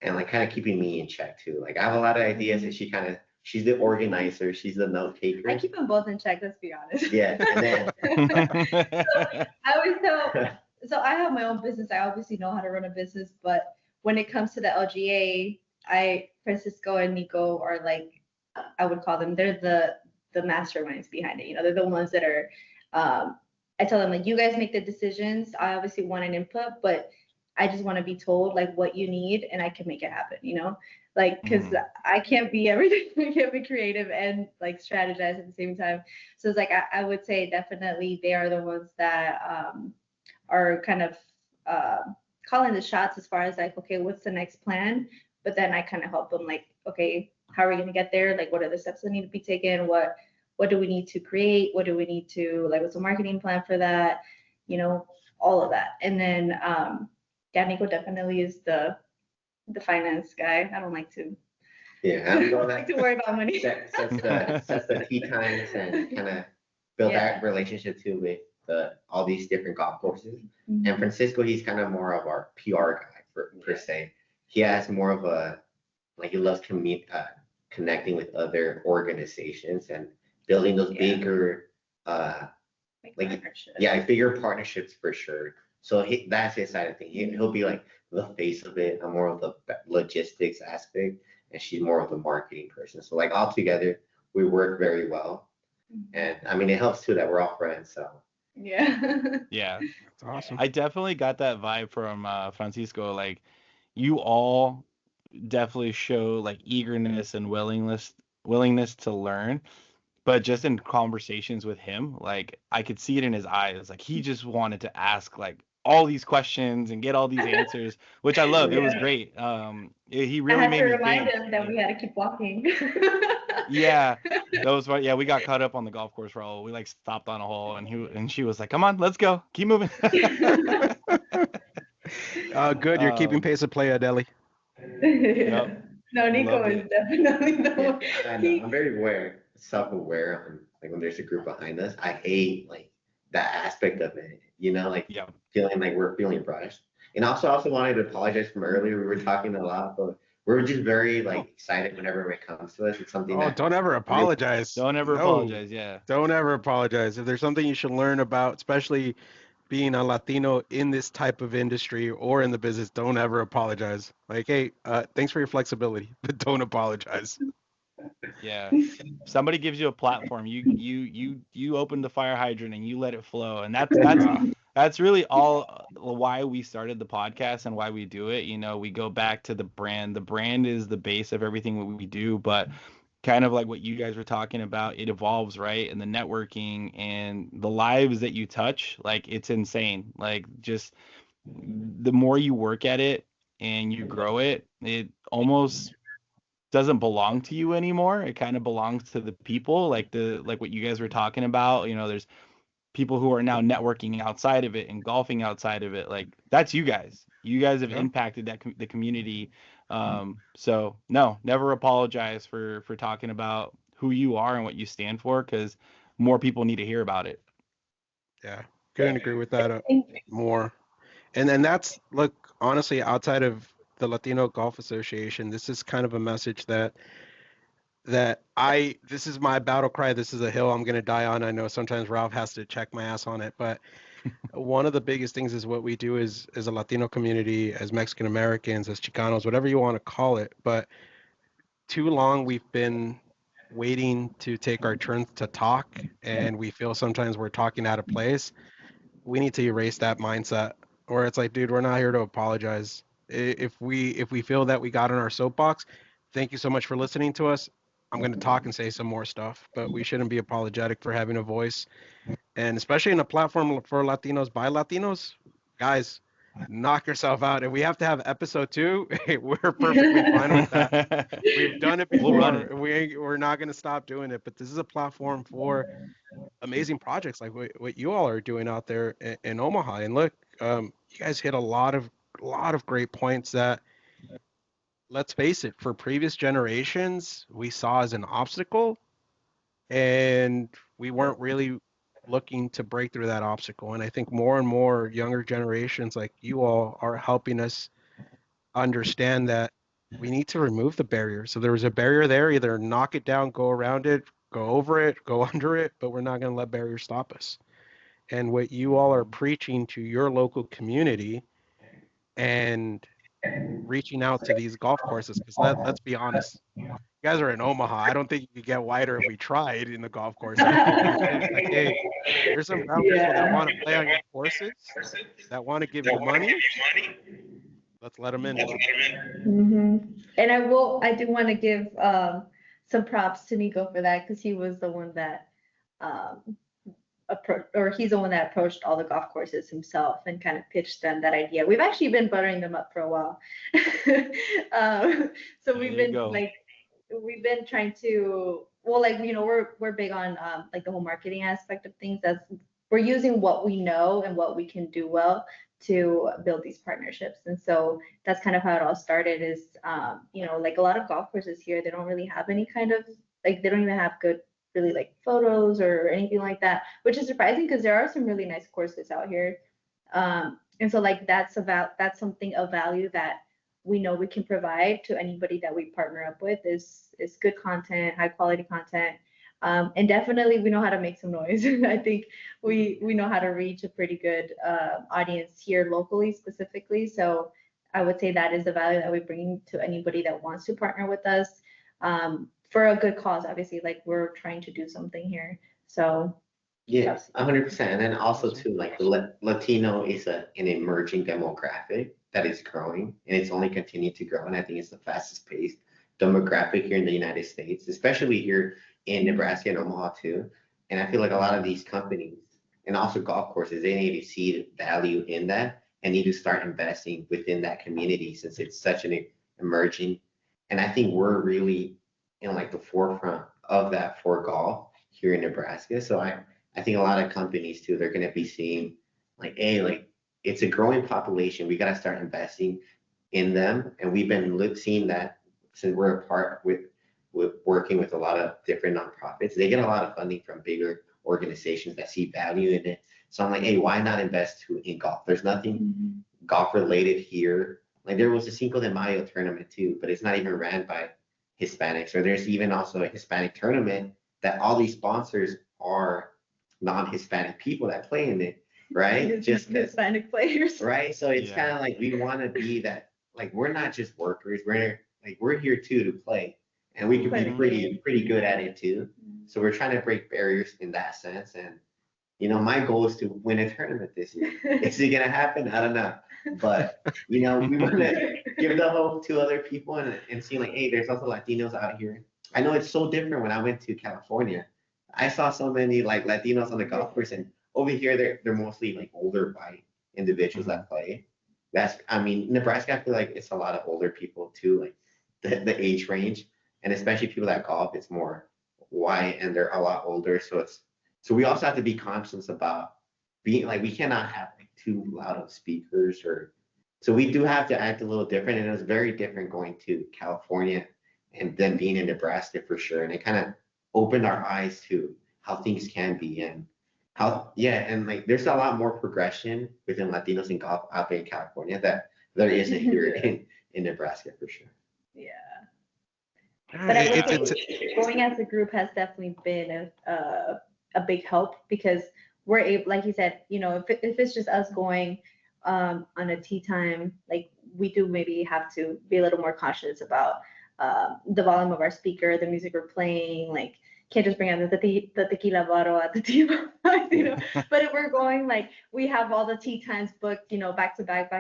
and like kind of keeping me in check too. Like I have a lot of ideas, and she's the organizer, she's the note taker. I keep them both in check. Let's be honest. Yeah, and then I always tell. So I have my own business. I obviously know how to run a business, but when it comes to the LGA, Francisco and Nico are like, I would call them. They're the masterminds behind it. You know, they're the ones that are. I tell them like, you guys make the decisions. I obviously want an input, but I just want to be told like what you need, and I can make it happen. You know, like because I can't be everything. I can't be creative and like strategize at the same time. So it's like I would say definitely they are the ones that are kind of calling the shots as far as like, okay, what's the next plan? But then I kind of help them like, okay, how are we going to get there? Like, what are the steps that need to be taken? What do we need to create? What do we need to, like, what's a marketing plan for that? You know, all of that. And then, yeah, Nico definitely is the finance guy. I don't like to. Yeah, I don't like to worry about money. sets the tea times and kind of build that relationship too with all these different golf courses. Mm-hmm. And Francisco, he's kind of more of our PR guy per se. He has more of a, like, he loves connecting with other organizations and building those bigger bigger partnerships for sure. So that's his side of things. He'll be like the face of it. I'm more of the logistics aspect, and she's more of the marketing person. So like all together, we work very well. And I mean, it helps too that we're all friends. So yeah, yeah, that's awesome. I definitely got that vibe from Francisco. Like, you all definitely show like eagerness and willingness to learn. But just in conversations with him, like I could see it in his eyes. Like he just wanted to ask like all these questions and get all these answers, which I love. It was great. He really made me think. I had to remind him that we had to keep walking. Yeah, that was right. Yeah, we got caught up on the golf course, Raul. We like stopped on a hole, and she was like, "Come on, let's go, keep moving." Good, you're keeping pace of play, Nadeli. Yep. No, Nico is definitely the one. I'm very self-aware on like when there's a group behind us. I hate like that aspect of it, you know, like feeling like we're feeling brushed. And also wanted to apologize from earlier. We were talking a lot, but we're just very like excited whenever it comes to us. It's something. Oh, don't ever apologize. Don't ever apologize. Yeah. Don't ever apologize. If there's something you should learn about, especially being a Latino in this type of industry or in the business, don't ever apologize. Like, hey, thanks for your flexibility, but don't apologize. Yeah. Somebody gives you a platform, you open the fire hydrant and you let it flow. And that's really all why we started the podcast and why we do it. You know, we go back to the brand. The brand is the base of everything we do, but kind of like what you guys were talking about, it evolves, right? And the networking and the lives that you touch, like it's insane. Like just the more you work at it and you grow it, it almost doesn't belong to you anymore. It kind of belongs to the people, like what you guys were talking about. You know, there's people who are now networking outside of it and golfing outside of it. Like that's you guys. You guys have impacted the community. So no, never apologize for talking about who you are and what you stand for, because more people need to hear about it. Yeah, couldn't agree with that more. And then that's, look, honestly, outside of the Latino Golf Association, this is kind of a message that this is my battle cry. This is a hill I'm going to die on. I know sometimes Ralph has to check my ass on it, but one of the biggest things is what we do as a Latino community, as Mexican Americans, as Chicanos, whatever you want to call it. But too long we've been waiting to take our turns to talk, and we feel sometimes we're talking out of place. We need to erase that mindset, or it's like, dude, we're not here to apologize. If we feel that we got on our soapbox, thank you so much for listening to us. I'm going to talk and say some more stuff, but we shouldn't be apologetic for having a voice. And especially in a platform for Latinos by Latinos, guys, knock yourself out. And we have to have episode 2. We're perfectly fine with that. We've done it before. We'll run it. We're not going to stop doing it. But this is a platform for amazing projects like what you all are doing out there in Omaha. And look, you guys hit a lot of great points that, let's face it, for previous generations we saw as an obstacle, and we weren't really looking to break through that obstacle. And I think more and more younger generations like you all are helping us understand that we need to remove the barrier. So there was a barrier there, either knock it down, go around it, go over it, go under it, but we're not going to let barriers stop us. And what you all are preaching to your local community and reaching out to these golf courses, because let's be honest, you guys are in Omaha. I don't think you could get wider if we tried in the golf course. Like, hey, there's some ground people that want to play on your courses, that want to give you money. Let's let them in. And I do want to give some props to Niko for that, because he was the one that he's the one that approached all the golf courses himself and kind of pitched them that idea. We've actually been buttering them up for a while. So we've been trying to, well, like, you know, we're big on like the whole marketing aspect of things. We're using what we know and what we can do well to build these partnerships. And so that's kind of how it all started is, you know, like a lot of golf courses here, they don't really have any kind of, like, they don't even have good, really like photos or anything like that, which is surprising because there are some really nice courses out here. And so like that's something of value that we know we can provide to anybody that we partner up with is good content, high quality content. And definitely we know how to make some noise. I think we know how to reach a pretty good audience here locally specifically. So I would say that is the value that we bring to anybody that wants to partner with us for a good cause. Obviously, like we're trying to do something here. So yeah, 100%. And then also too, like Latino is an emerging demographic that is growing, and it's only continued to grow. And I think it's the fastest paced demographic here in the United States, especially here in Nebraska and Omaha too. And I feel like a lot of these companies and also golf courses, they need to see the value in that and need to start investing within that community since it's such an emerging. And I think we're really in like the forefront of that for golf here in Nebraska. So I think a lot of companies too, they're going to be seeing like, hey, like it's a growing population. We got to start investing in them. And we've been seeing that since we're a part with working with a lot of different nonprofits. They get a lot of funding from bigger organizations that see value in it. So I'm like, hey, why not invest in golf? There's nothing golf related here. Like there was a Cinco de Mayo tournament too, but it's not even ran by Hispanics. Or there's even also a Hispanic tournament that all these sponsors are non-Hispanic people that play in it, right? Just Hispanic players, right? So it's kind of like we want to be that. Like we're not just workers. We're here too to play, and we can be pretty good at it too. So we're trying to break barriers in that sense. And you know, my goal is to win a tournament this year. Is it gonna happen? I don't know. But you know, we want to give the hope to other people and see like, hey, there's also Latinos out here. I know it's so different when I went to California. I saw so many like Latinos on the golf course, and over here they're mostly like older white individuals that play. I mean, Nebraska, I feel like it's a lot of older people too, like the age range, and especially people that golf, it's more white and they're a lot older. So we also have to be conscious about being like, we cannot have like too loud of speakers so we do have to act a little different. And it was very different going to California and then being in Nebraska for sure. And it kind of opened our eyes to how things can be and and like there's a lot more progression within Latinos in golf out there in California that there isn't here in Nebraska for sure. Yeah. But I would say going as a group has definitely been a big help because we're able, like you said, you know, if it's just us going on a tee time, like we do maybe have to be a little more cautious about the volume of our speaker, the music we're playing, like can't just bring out the tequila bottle at the tee, you know. But if we're going, like we have all the tee times booked, you know, back to back,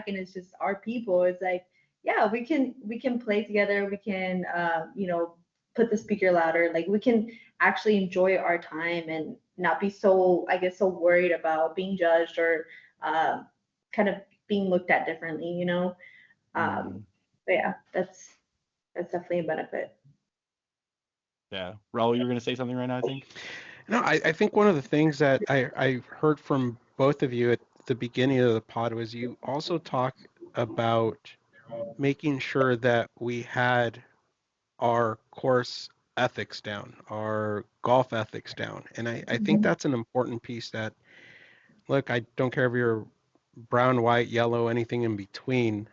and it's just our people. It's like, yeah, we can play together. We can, you know, put the speaker louder. Like we can actually enjoy our time and not be so, I guess, so worried about being judged or kind of being looked at differently, you know. But yeah, that's definitely a benefit. Yeah. Raul, you were going to say something right now, I think? No, I think one of the things that I heard from both of you at the beginning of the pod was you also talk about making sure that we had our course ethics down, our golf ethics down. And I think that's an important piece that, look, I don't care if you're brown, white, yellow, anything in between.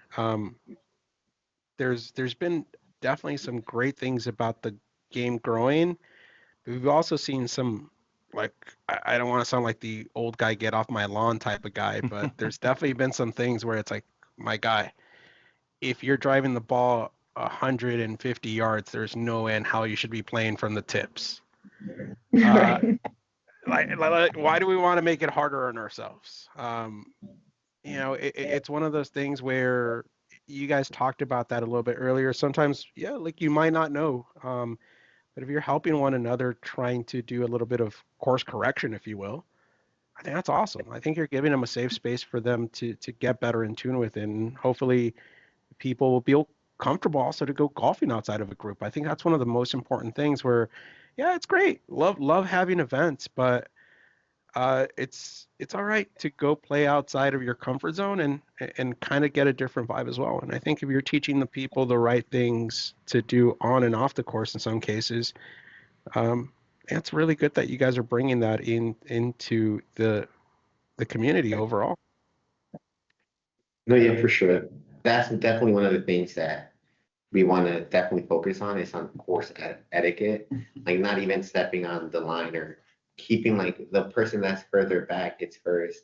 There's been definitely some great things about the game growing. But we've also seen some, like, I don't want to sound like the old guy get off my lawn type of guy, but there's definitely been some things where it's like, my guy, if you're driving the ball 150 yards, there's no way in how you should be playing from the tips. Right. Like, why do we want to make it harder on ourselves? You know, it's one of those things where you guys talked about that a little bit earlier. Sometimes, yeah, like you might not know. But if you're helping one another, trying to do a little bit of course correction, if you will, I think that's awesome. I think you're giving them a safe space for them to get better in tune with, and hopefully people will feel comfortable also to go golfing outside of a group. I think that's one of the most important things where, yeah, it's great. Love having events, but it's all right to go play outside of your comfort zone and kind of get a different vibe as well. And I think if you're teaching the people the right things to do on and off the course in some cases, it's really good that you guys are bringing that into the community overall. No, yeah, for sure. That's definitely one of the things that we want to definitely focus on is on course etiquette, like not even stepping on the line or keeping like the person that's further back gets first,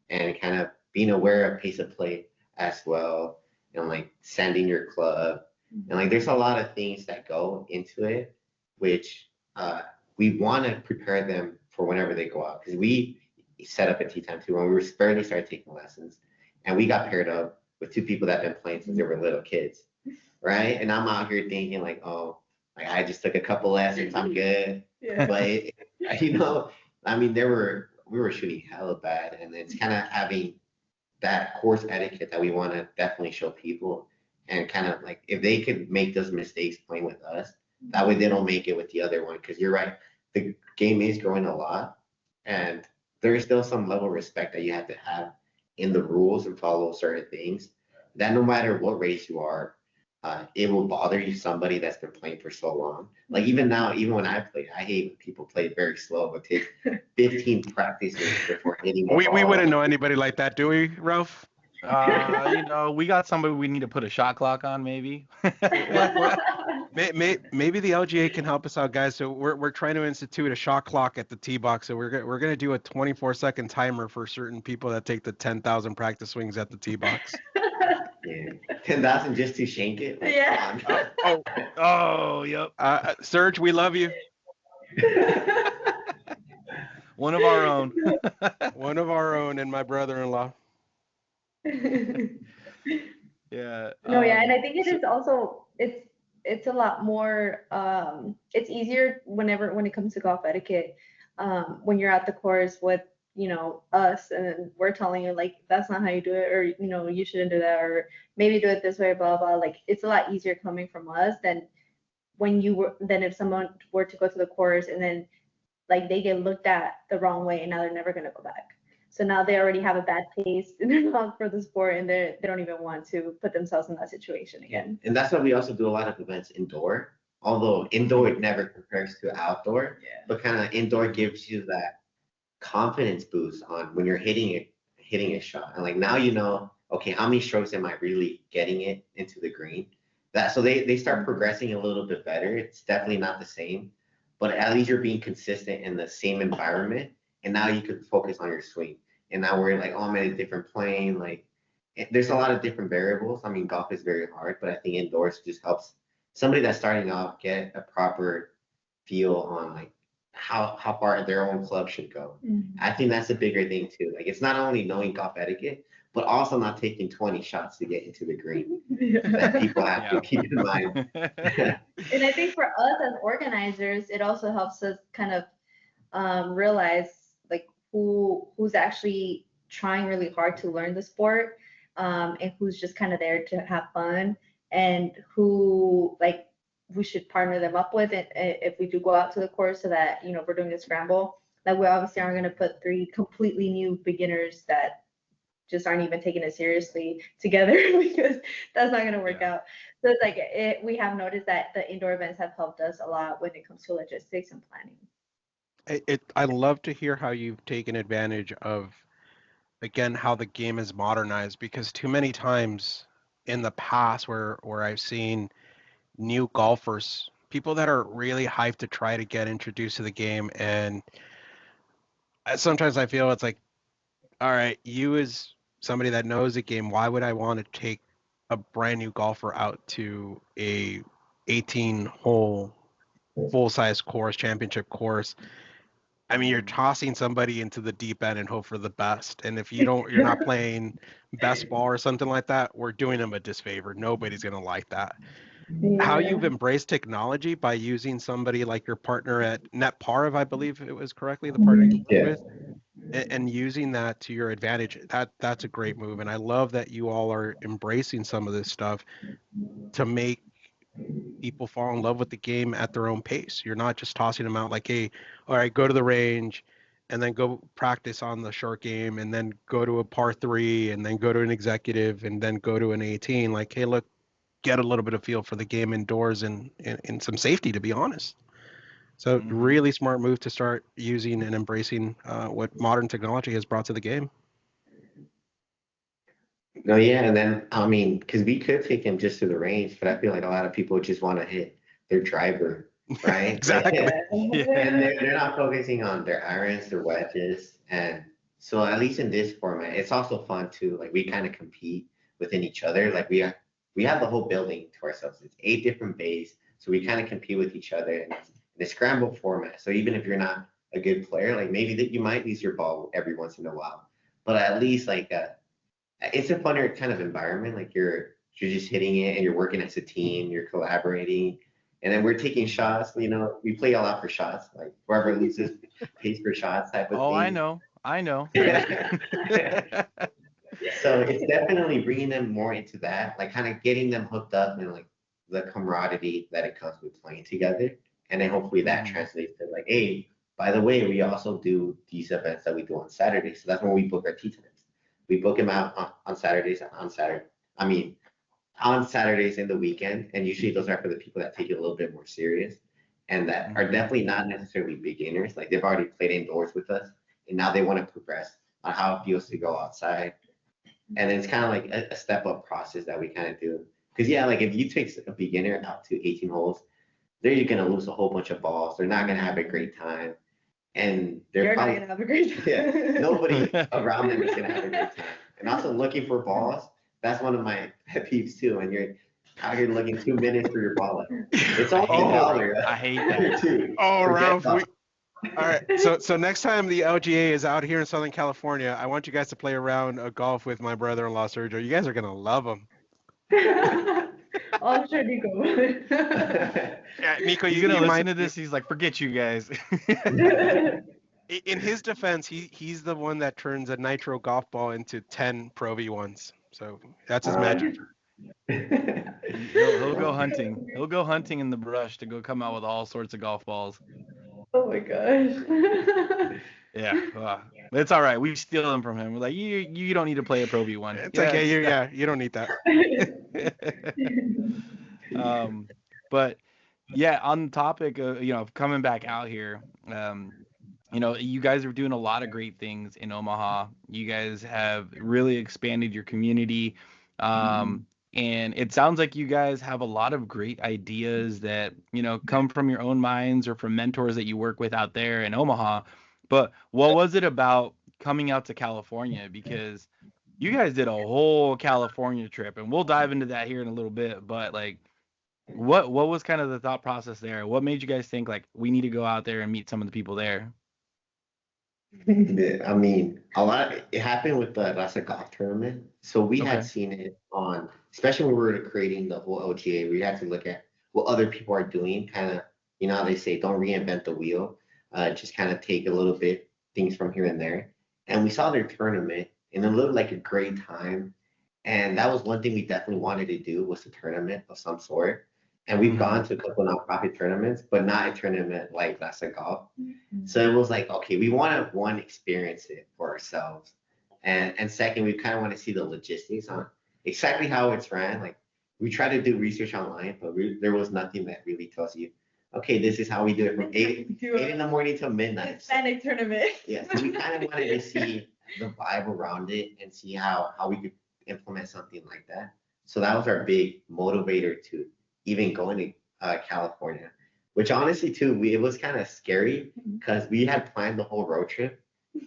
and kind of being aware of pace of play as well, and like sending your club, and like there's a lot of things that go into it, which we want to prepare them for whenever they go out, because we set up a tea time too when we were barely started taking lessons, and we got paired up with two people that have been playing since they were little kids, right? And I'm out here thinking like, oh, like I just took a couple lessons, I'm good. Yeah. But you know, I mean, we were shooting hella bad, and it's kind of having that course etiquette that we want to definitely show people, and kind of like if they could make those mistakes playing with us, that way they don't make it with the other one. Because you're right, the game is growing a lot, and there is still some level of respect that you have to have in the rules and follow certain things. That no matter what race you are, it will bother you somebody that's been playing for so long. Like even now, even when I play, I hate when people play very slow, but take 15 practices before hitting the We ball. wouldn't know anybody like that, do we, Ralph? You know, we got somebody we need to put a shot clock on, maybe. Maybe the LGA can help us out, guys. So we're trying to institute a shot clock at the tee box. So we're gonna do a 24-second timer for certain people that take the 10,000 practice swings at the tee box. Yeah. 10,000 just to shank it. Like, Yeah. Oh, yep. Serge, we love you. One of our own. One of our own, and my brother-in-law. Yeah. No, yeah, and I think it is also it's a lot more it's easier when it comes to golf etiquette, when you're at the course with, you know, us, and we're telling you like that's not how you do it, or you know, you shouldn't do that, or maybe do it this way, blah blah. Like it's a lot easier coming from us than if someone were to go to the course and then like they get looked at the wrong way and now they're never gonna go back. So now they already have a bad taste in their mouth for the sport, and they don't even want to put themselves in that situation again. and that's why we also do a lot of events indoor. Although indoor it never compares to outdoor, Yeah. but kind of indoor gives you that confidence boost on when you're hitting a shot, and like now you know, okay, how many strokes am I really getting it into the green? That so they start progressing a little bit better. It's definitely not the same, but at least you're being consistent in the same environment, and now you can focus on your swing. And now we're like, oh, I'm at a different plane. Like there's a lot of different variables. I mean, golf is very hard, but I think indoors just helps somebody that's starting off get a proper feel on like how far their own club should go. Mhm. I think that's a bigger thing too. Like it's not only knowing golf etiquette, but also not taking 20 shots to get into the green. That people have to keep in mind. And I think for us as organizers, it also helps us kind of realize like who's actually trying really hard to learn the sport. and who's just kind of there to have fun, and who like we should partner them up with it if we do go out to the course, so that we're doing a scramble. Like we obviously aren't going to put three completely new beginners that just aren't even taking it seriously together because that's not going to work out. So it's like we have noticed that the indoor events have helped us a lot when it comes to logistics and planning. I love to hear how you've taken advantage of, again, how the game is modernized, because too many times in the past where I've seen new golfers, people that are really hyped to try to get introduced to the game, and sometimes I feel it's like, all right, you as somebody that knows the game, why would I want to take a brand new golfer out to a 18-hole full-size course, championship course? I mean, you're tossing somebody into the deep end and hope for the best. And if you're not playing best ball or something like that, we're doing them a disfavor. Nobody's gonna like that. How you've embraced technology by using somebody like your partner at NetPar, if I believe it was correctly, the partner you work with, and using that to your advantage, that's a great move. And I love that you all are embracing some of this stuff to make people fall in love with the game at their own pace. You're not just tossing them out like, hey, all right, go to the range and then go practice on the short game and then go to a par 3 and then go to an executive and then go to an 18. Like, hey, look, get a little bit of feel for the game indoors and some safety, to be honest. So really smart move to start using and embracing what modern technology has brought to the game. No, yeah, and then I mean, because we could take him just to the range, but I feel like a lot of people just want to hit their driver, right? Exactly. And they're not focusing on their irons, their wedges, and so at least in this format, it's also fun too. Like we kind of compete within each other. Like we have the whole building to ourselves. It's 8 different bays, so we kind of compete with each other, and it's in a scramble format. So even if you're not a good player, like maybe that you might lose your ball every once in a while, but at least like it's a funner kind of environment. Like you're just hitting it and you're working as a team, you're collaborating. And then we're taking shots, we play a lot for shots, like whoever loses pays for shots type of thing. Oh, I know. So it's definitely bringing them more into that, like kind of getting them hooked up and like the camaraderie that it comes with playing together. And then hopefully that translates to like, hey, by the way, we also do these events that we do on Saturdays. So that's when we book our tee times. We book them out on Saturdays, on Saturdays in the weekend. And usually those are for the people that take it a little bit more serious and that are definitely not necessarily beginners. Like they've already played indoors with us and now they want to progress on how it feels to go outside. And it's kind of like a step up process that we kind of do. Because yeah, like if you take a beginner out to 18 holes, they're going to lose a whole bunch of balls. They're not going to have a great time. And You're not gonna have a great time. Yeah, nobody around them is gonna have a great time. And also looking for balls, that's one of my pet peeves too. When you're out here looking 2 minutes for your ball, it's only $1. I hate that. Too. Oh, Ralph, all right. So next time the LGA is out here in Southern California, I want you guys to play a round of golf with my brother-in-law Sergio. You guys are gonna love him. I'm sure Niko. Yeah, Niko, He's gonna listen to this. He's like, forget you guys. In his defense, he's the one that turns a nitro golf ball into 10 Pro V1s. So that's his magic. He'll go hunting. He'll go hunting in the brush to go come out with all sorts of golf balls. Oh my gosh. Yeah, it's all right. We steal them from him. We're like, you don't need to play a Pro V1. It's okay. You don't need that. But yeah, on the topic of coming back out here, you guys are doing a lot of great things in Omaha. You guys have really expanded your community. And it sounds like you guys have a lot of great ideas that, come from your own minds or from mentors that you work with out there in Omaha. But what was it about coming out to California? Because you guys did a whole California trip, and we'll dive into that here in a little bit. But like, what was kind of the thought process there? What made you guys think like we need to go out there and meet some of the people there? I mean, it happened with the Raza Golf Tournament. So we had seen it on, especially when we were creating the whole LGA, we had to look at what other people are doing, kind of, how they say, don't reinvent the wheel, just kind of take a little bit, things from here and there. And we saw their tournament, and it looked like a great time. And that was one thing we definitely wanted to do, was a tournament of some sort. And we've gone to a couple nonprofit tournaments, but not a tournament like Lassa Golf. So it was like, okay, we want to, one, experience it for ourselves. And second, we kind of want to see the logistics on exactly how it's ran. Like, we try to do research online, but there was nothing that really tells you, okay, this is how we do it from 8 in the morning till midnight. Hispanic tournament. Yeah, so we kind of wanted to see the vibe around it and see how we could implement something like that. So that was our big motivator to even going to California, which honestly too, it was kind of scary because we had planned the whole road trip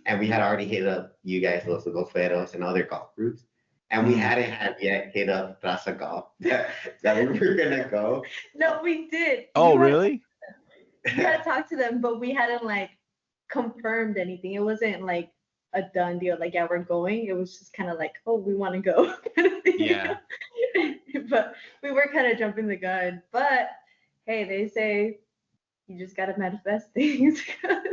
and we had already hit up you guys, Los Golferos, and other golf groups. And we hadn't had yet hit up Plaza Golf that we were gonna go. No, we did. Oh, really? We had talked to them, but we hadn't like confirmed anything. It wasn't like a done deal. Like, yeah, we're going. It was just kind of like, oh, we want to go. Kind of thing. Yeah. But we were kind of jumping the gun. But hey, they say you just gotta manifest things.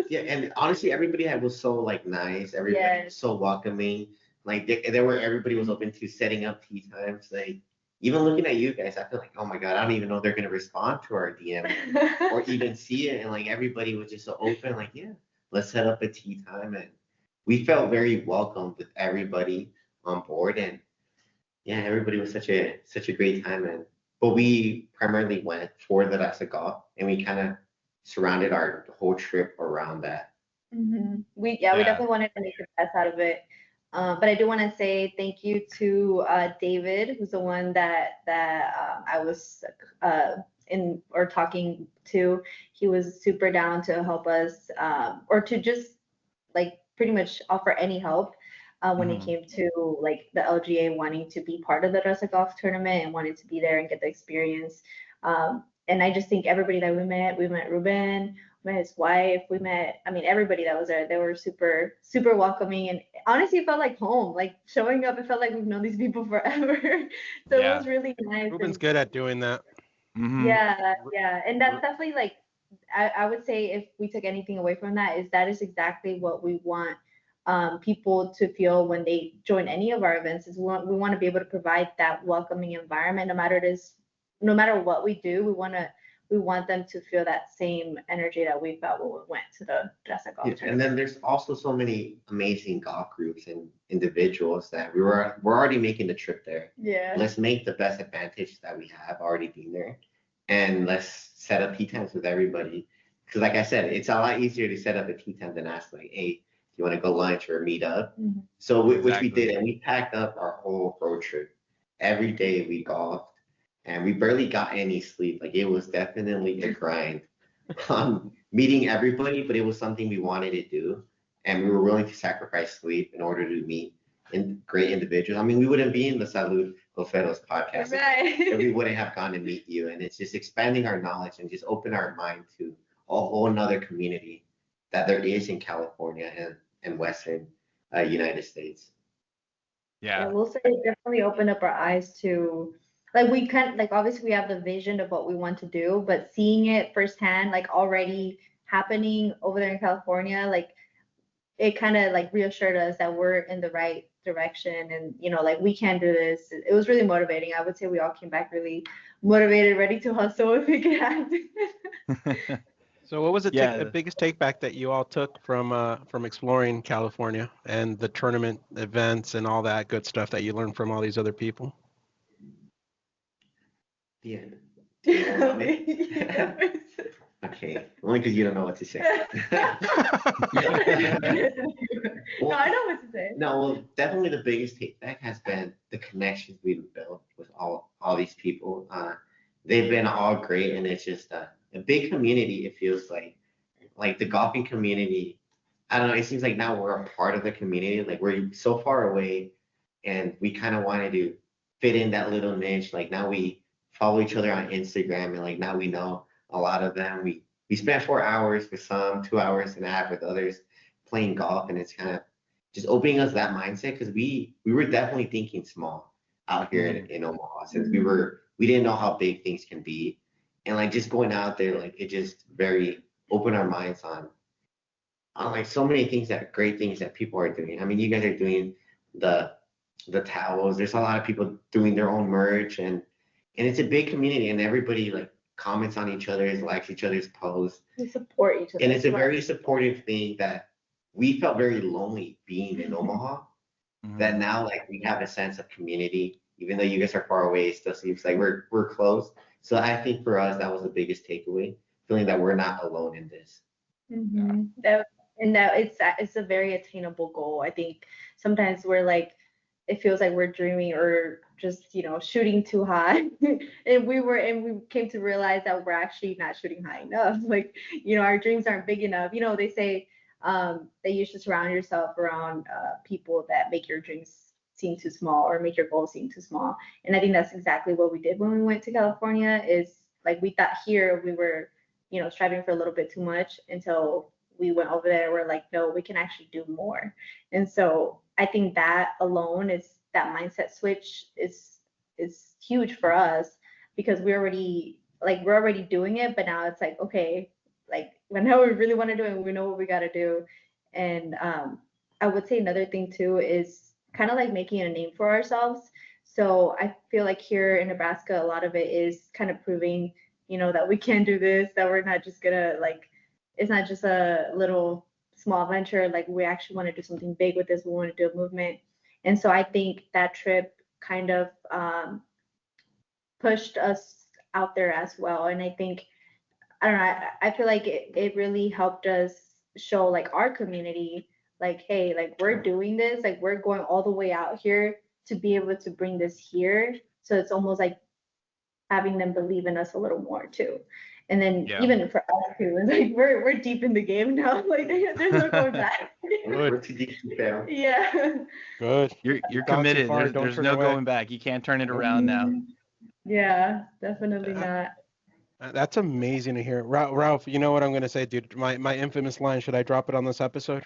Yeah, and honestly, everybody was so like nice. Everybody was so welcoming. Like everybody was open to setting up tea times. Like, even looking at you guys, I feel like, oh my God, I don't even know if they're gonna respond to our DM or even see it. And like, everybody was just so open. Like, yeah, let's set up a tea time, and we felt very welcome with everybody on board. And yeah, everybody was such a great time. But we primarily went for the Rasa Golf, and we kind of surrounded our whole trip around that. We definitely wanted to make the best out of it. But I do want to say thank you to David, who's the one that I was talking to. He was super down to help us, or to just like pretty much offer any help when it came to like the LGA wanting to be part of the Rasa Golf tournament and wanting to be there and get the experience. And I just think everybody that we met Ruben, we met his wife, everybody that was there, they were super, super welcoming. And honestly, it felt like home, like showing up, it felt like we've known these people forever. So it was really nice. Ruben's good at doing that. Yeah. And that's definitely like, I would say if we took anything away from that is exactly what we want people to feel when they join any of our events. Is we want to be able to provide that welcoming environment, no matter what we do. We want them to feel that same energy that we felt when we went to the Jessica Golf tournament. And then there's also so many amazing golf groups and individuals that we're already making the trip there. Yeah. Let's make the best advantage that we have already been there, and let's set up tea times with everybody. Because like I said, it's a lot easier to set up a tea time than ask like, hey, do you want to go lunch or meet up? So which we did, and we packed up our whole road trip. Every day we golfed. And we barely got any sleep. Like, it was definitely a grind meeting everybody, but it was something we wanted to do. And we were willing to sacrifice sleep in order to meet great individuals. I mean, we wouldn't be in the Salud Golferos podcast if we wouldn't have gone to meet you. And it's just expanding our knowledge and just open our mind to a whole nother community that there is in California and Western United States. Yeah, we'll say it definitely opened up our eyes to, like, we kind of, like, obviously we have the vision of what we want to do, but seeing it firsthand, like, already happening over there in California, like, it kind of like reassured us that we're in the right direction, and like, we can do this. It was really motivating. I would say we all came back really motivated, ready to hustle if we could have. So what was the biggest take back that you all took from exploring California and the tournament events and all that good stuff that you learned from all these other people? Yeah. Okay, only because you don't know what to say. No, I know what to say. No, well, definitely the biggest take back has been the connections we've built with all these people. They've been all great, and it's just a big community. It feels like the golfing community. I don't know. It seems like now we're a part of the community. Like, we're so far away, and we kind of wanted to fit in that little niche. Like, now we follow each other on Instagram, and like, now we know a lot of them. We spent 4 hours with some, 2.5 hours with others playing golf, and it's kind of just opening us that mindset, because we were definitely thinking small out here in Omaha, since we didn't know how big things can be, and like, just going out there, like, it just very opened our minds on like so many things, great things that people are doing. I mean, you guys are doing the the towels. There's a lot of people doing their own merch, and it's a big community, and everybody like comments on each other's, likes each other's posts, We support each other. and it's a very supportive thing that we felt very lonely being in Omaha. That now like we have a sense of community, even though you guys are far away, it still seems like we're close. So I think for us that was the biggest takeaway, feeling that we're not alone in this. That it's a very attainable goal. I think sometimes we're like, it feels like we're dreaming or just shooting too high, and we came to realize that we're actually not shooting high enough. Like our dreams aren't big enough. They say that you should surround yourself around people that make your dreams seem too small or make your goals seem too small. And I think that's exactly what we did when we went to California. Is like we thought here we were striving for a little bit too much until we went over there. We're like, no, we can actually do more. And so I think that alone is that mindset switch is huge for us, because we're already doing it, but now it's like, okay, like we know we really want to do it and we know what we got to do. And I would say another thing too is kind of like making a name for ourselves. So I feel like here in Nebraska, a lot of it is kind of proving that we can do this, that we're not just gonna like, it's not just a little small venture, like we actually want to do something big with this, we want to do a movement. And so I think that trip kind of pushed us out there as well. And I think, I don't know, I feel like it really helped us show like our community, like, hey, like we're doing this, like we're going all the way out here to be able to bring this here. So it's almost like having them believe in us a little more too. And then even for us too, it's like we're deep in the game now. Like there's no going back. We're too deep to fail. Yeah. Good. You're committed. There's no going back. You can't turn it around now. Yeah, definitely not. That's amazing to hear. Ralph, you know what I'm going to say, dude? My infamous line, should I drop it on this episode?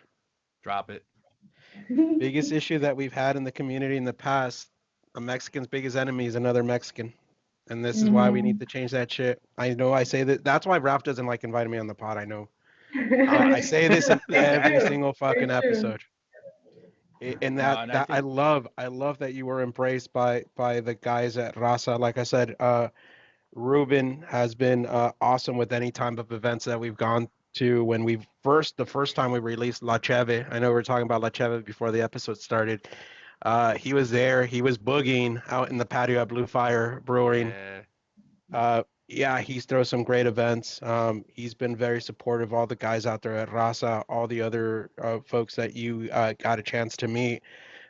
Drop it. Biggest issue that we've had in the community in the past, a Mexican's biggest enemy is another Mexican. And this is why we need to change that shit. I know I say that. That's why Ralph doesn't like inviting me on the pod. I know. I say this in every single fucking episode. And I love that you were embraced by the guys at Raza. Like I said, Ruben has been awesome with any type of events that we've gone to. When the first time we released La Cheve, I know we were talking about La Cheve before the episode started. He was there. He was boogieing out in the patio at Blue Fire Brewing. Yeah, he's thrown some great events. He's been very supportive of all the guys out there at Raza, all the other folks that you got a chance to meet.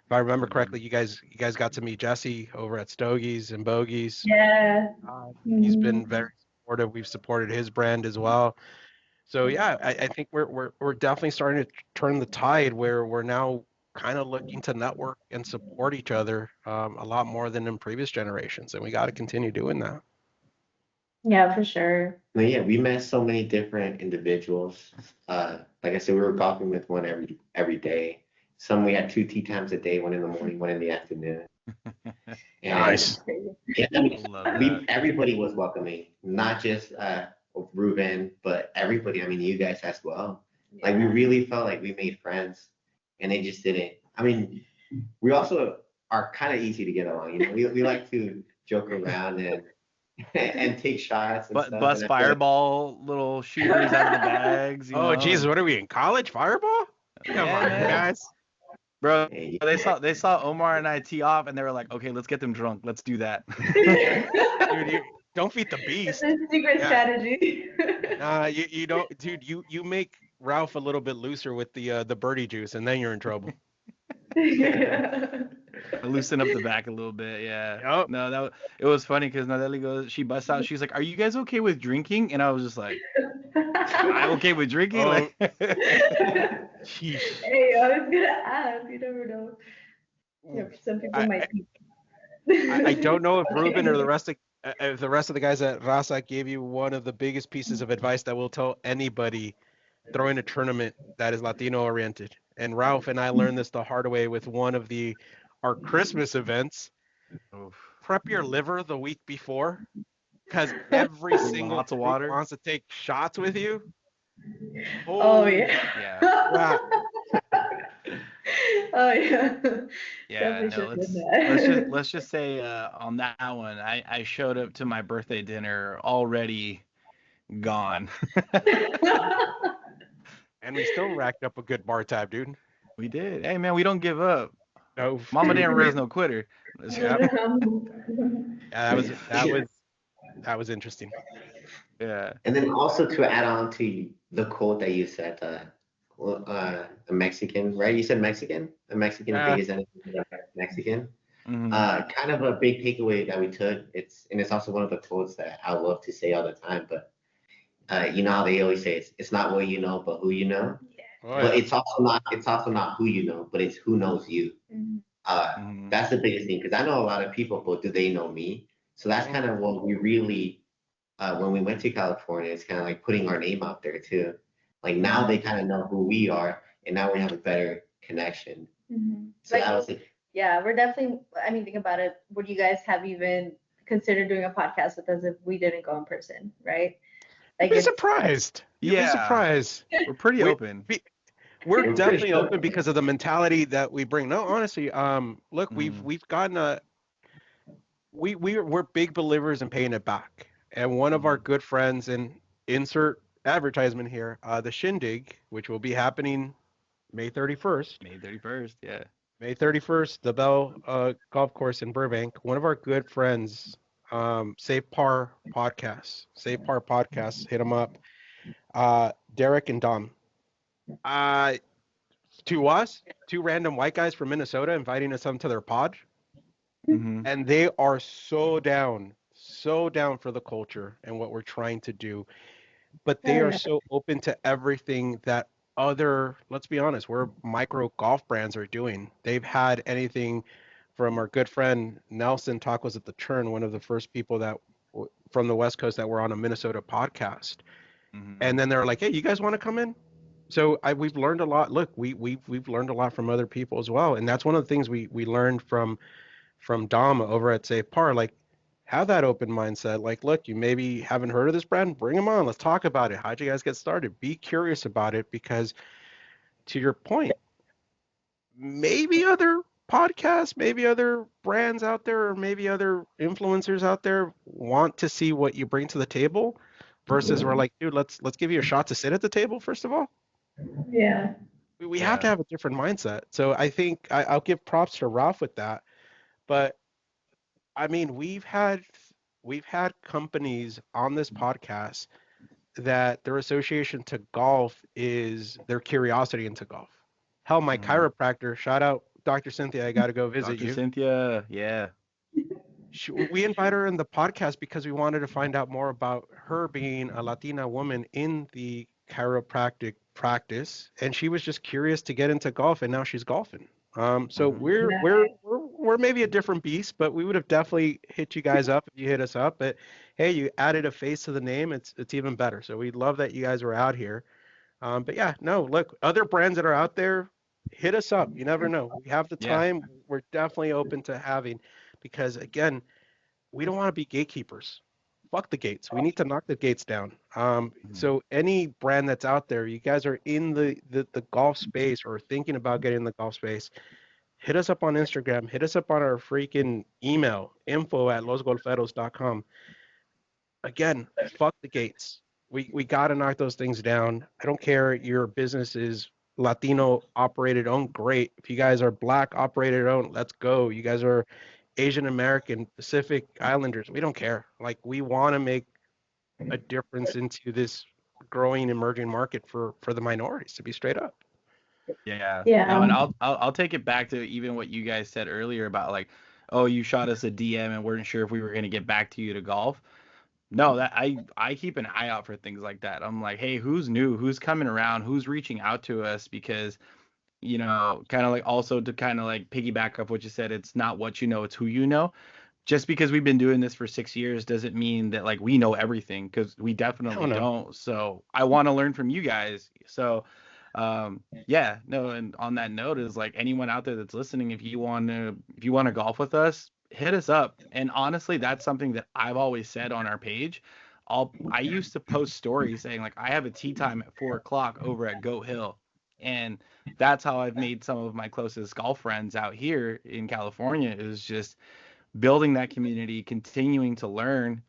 If I remember correctly, you guys got to meet Jesse over at Stogies and Bogies. Yeah. He's been very supportive. We've supported his brand as well. So yeah, I think we're definitely starting to turn the tide where we're now kind of looking to network and support each other a lot more than in previous generations, and we got to continue doing that. Yeah, for sure. But yeah, we met so many different individuals. Like I said, we were talking with one every day. Some we had 2 tea times a day, one in the morning, one in the afternoon. Nice. Yeah, I mean, everybody was welcoming, not just Ruben, but everybody. I mean, you guys as well. Yeah. Like we really felt like we made friends, and they just didn't. I mean, we also are kind of easy to get along. We like to joke around and take shots. And stuff. Bust fireball little shooters out of the bags. Oh, Jesus, what are we in college? Fireball? Come on, guys. Bro, they saw Omar and I tee off, and they were like, "Okay, let's get them drunk. Let's do that." Dude, don't feed the beast. That's a secret strategy. You don't, dude. You make Ralph a little bit looser with the birdie juice, and then you're in trouble. Loosen up the back a little bit, yeah. Yep. No, it was funny because Nadeli goes, she busts out, she's like, "Are you guys okay with drinking?" And I was just like, "I'm okay with drinking." Oh. Like, hey, I was gonna ask. You never know. Yeah, some people might be. I don't know if Ruben or the rest of the guys at Raza gave you one of the biggest pieces of advice that will tell anybody throwing a tournament that is Latino oriented. And Ralph and I learned this the hard way with one of our Christmas events. Prep your liver the week before, because every single lots of water wants to take shots with you. Oh yeah. Yeah. Oh yeah. Yeah, Definitely no, should have done let's just say on that one, I showed up to my birthday dinner already gone. that. And we still racked up a good bar tab, dude. We did. Hey man, we don't give up. No, Mama dude. didn't raise no quitter. Yeah, yeah, that was interesting. Yeah. And then also to add on to the quote that you said, a Mexican, right? You said Mexican? A Mexican Uh, biggest enemy of a Mexican. Hmm. Kind of a big takeaway that we took. It's also one of the quotes that I love to say all the time. But you know how they always say it's not what you know, but who you know. oh But yeah. it's also not who you know, but it's who knows you. Mhm. Hmm. That's the biggest thing because I know a lot of people, but do they know me? So that's Mm. kind of what we really when we went to California, it's kind of like putting our name out there too. Like now they kind of know who we are, and now we have a better connection. So Like, that was it. yeah, we're definitely. I mean, think about it. Would you guys have even considered doing a podcast with us if we didn't go in person, right? You'd Like be it's surprised. You'd be Yeah, surprised. we're pretty We, open. we're We're pretty definitely sure. open because of the mentality that we bring. No, honestly, look, Hmm. we've gotten a we're big believers in paying it back. And one of our Hmm. good friends, and insert advertisement here, the Shindig, which will be happening May 31st. May 31st. Yeah. May 31st, the Bell Golf Course in Burbank. One of our good friends, Save Par Podcasts. Save Par Podcasts, hit them up. Derek and Dom. Uh, to us, two random white guys from Minnesota inviting us onto their pod, Hmm. and they are so down for the culture and what we're trying to do. But oh they are yeah, so open to everything that other, let's be honest, where micro golf brands are doing. They've had anything from our good friend Nelson Tacos at the Turn, one of the first people that from the West Coast that were on a Minnesota podcast. Hmm. And then they're like, "Hey, you guys want to come in?" So we've learned a lot. Look, we've learned a lot from other people as well, and that's one of the things we learned from Dom over at Safe Par. Like, have that open mindset. Like, look, you maybe haven't heard of this brand, bring them on. Let's talk about it. How'd you guys get started? Be curious about it because, to your point, maybe other podcasts, maybe other brands out there, or maybe other influencers out there want to see what you bring to the table versus we're like, dude, let's give you a shot to sit at the table first of all. yeah, We have to Yeah. have a different mindset. So I think I'll give props to Ralph with that. But I mean, we've had companies on this podcast that their association to golf is their curiosity into golf. Hell, my Hmm. chiropractor, shout out Dr. Cynthia, I got to go visit Dr. you. Cynthia. Yeah. We invited her in the podcast because we wanted to find out more about her being a Latina woman in the chiropractic practice, and she was just curious to get into golf, and now she's golfing. So Hmm. we're maybe a different beast, but we would have definitely hit you guys up if you hit us up. But hey, you added a face to the name; it's even better. So we love that you guys were out here. But yeah, no, look, other brands that are out there, hit us up. You never know. We have the Yeah. time. We're definitely open to having, because again, we don't want to be gatekeepers. Fuck the gates. We need to knock the gates down. Hmm. So any brand that's out there, you guys are in the golf space or thinking about getting in the golf space, hit us up on Instagram, hit us up on our freaking email, info@losgolferos.com. Again, fuck the gates. We got to knock those things down. I don't care your business is Latino operated owned, great. If you guys are black operated owned, let's go. You guys are Asian American, Pacific Islanders, we don't care. Like, we want to make a difference into this growing emerging market for the minorities, to be straight up. Yeah. No, yeah. and I'll take it back to even what you guys said earlier about like, oh, you shot us a DM and weren't sure if we were gonna get back to you to golf. No, that I keep an eye out for things like that. I'm like, hey, who's new? Who's coming around? Who's reaching out to us? Because kind of like also to kind of like piggyback off what you said, it's not what you know, it's who you know. Just because we've been doing this for 6 years doesn't mean that like we know everything, because we I don't definitely know. don't. So I want to learn from you guys. So yeah, no, and on that note is like anyone out there that's listening, if you want to golf with us, hit us up. And honestly, that's something that I've always said on our page. I used to post stories saying like I have a tea time at 4 o'clock over at Goat Hill. And that's how I've made some of my closest golf friends out here in California, is just building that community, continuing to learn.